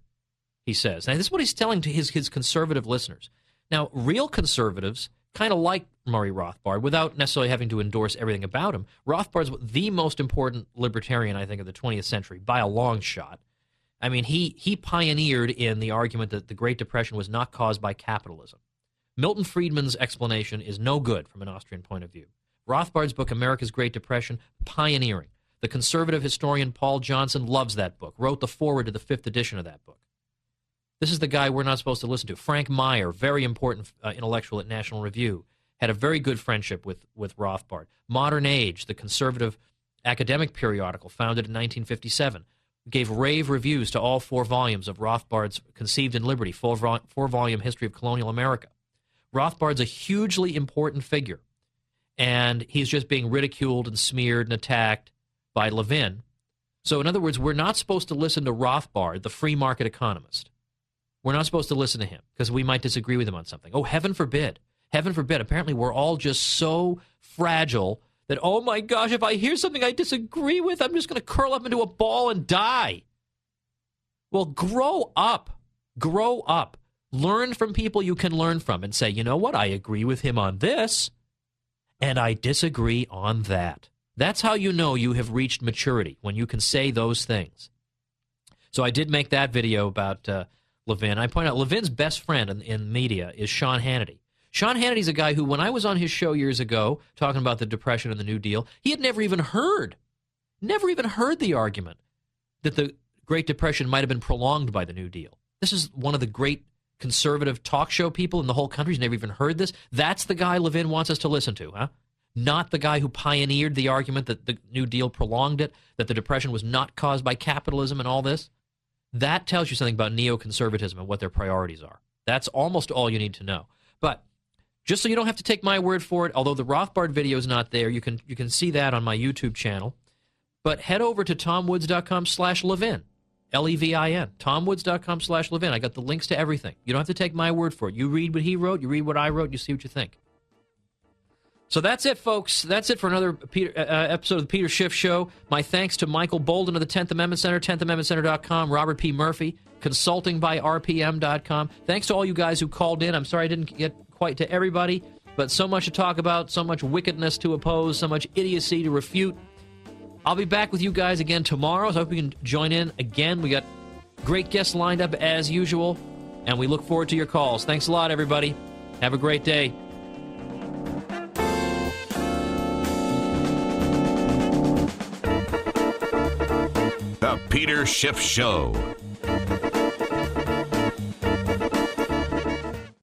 He says. Now this is what he's telling to his conservative listeners. Now real conservatives kind of like Murray Rothbard without necessarily having to endorse everything about him. Rothbard's the most important libertarian, I think, of the 20th century by a long shot. I mean, he pioneered in the argument that the Great Depression was not caused by capitalism, Milton Friedman's explanation is no good from an Austrian point of view. Rothbard's book, America's Great Depression, pioneering. The conservative historian Paul Johnson loves that book, wrote the foreword to the 5th edition of that book. This is the guy we're not supposed to listen to. Frank Meyer, very important intellectual at National Review, had a very good friendship with Rothbard. Modern Age, the conservative academic periodical, founded in 1957, gave rave reviews to all 4 volumes of Rothbard's Conceived in Liberty, 4-volume history of colonial America. Rothbard's a hugely important figure, and he's just being ridiculed and smeared and attacked by Levin. So in other words, we're not supposed to listen to Rothbard, the free market economist. We're not supposed to listen to him because we might disagree with him on something. Oh, heaven forbid. Heaven forbid. Apparently we're all just so fragile that, oh my gosh, if I hear something I disagree with, I'm just going to curl up into a ball and die. Well, grow up. Grow up. Learn from people you can learn from and say, you know what, I agree with him on this, and I disagree on that. That's how you know you have reached maturity, when you can say those things. So I did make that video about Levin. I point out Levin's best friend in media is Sean Hannity. Sean Hannity's a guy who, when I was on his show years ago talking about the Depression and the New Deal, he had never even heard the argument that the Great Depression might have been prolonged by the New Deal. This is one of the great conservative talk show people in the whole country. He's never even heard this. That's the guy Levin wants us to listen to, huh? Not the guy who pioneered the argument that the New Deal prolonged it, that the Depression was not caused by capitalism and all this. That tells you something about neoconservatism and what their priorities are. That's almost all you need to know. But just so you don't have to take my word for it, although the Rothbard video is not there, you can see that on my YouTube channel. But head over to tomwoods.com/Levin. Levin, tomwoods.com/Levin. I got the links to everything. You don't have to take my word for it. You read what he wrote, you read what I wrote, you see what you think. So that's it, folks. That's it for another episode of the Peter Schiff Show. My thanks to Michael Boldon of the 10th Amendment Center, 10thamendmentcenter.com, Robert P. Murphy, consultingbyRPM.com. Thanks to all you guys who called in. I'm sorry I didn't get quite to everybody, but so much to talk about, so much wickedness to oppose, so much idiocy to refute. I'll be back with you guys again tomorrow, so I hope you can join in again. We got great guests lined up as usual, and we look forward to your calls. Thanks a lot, everybody. Have a great day. The Peter Schiff Show.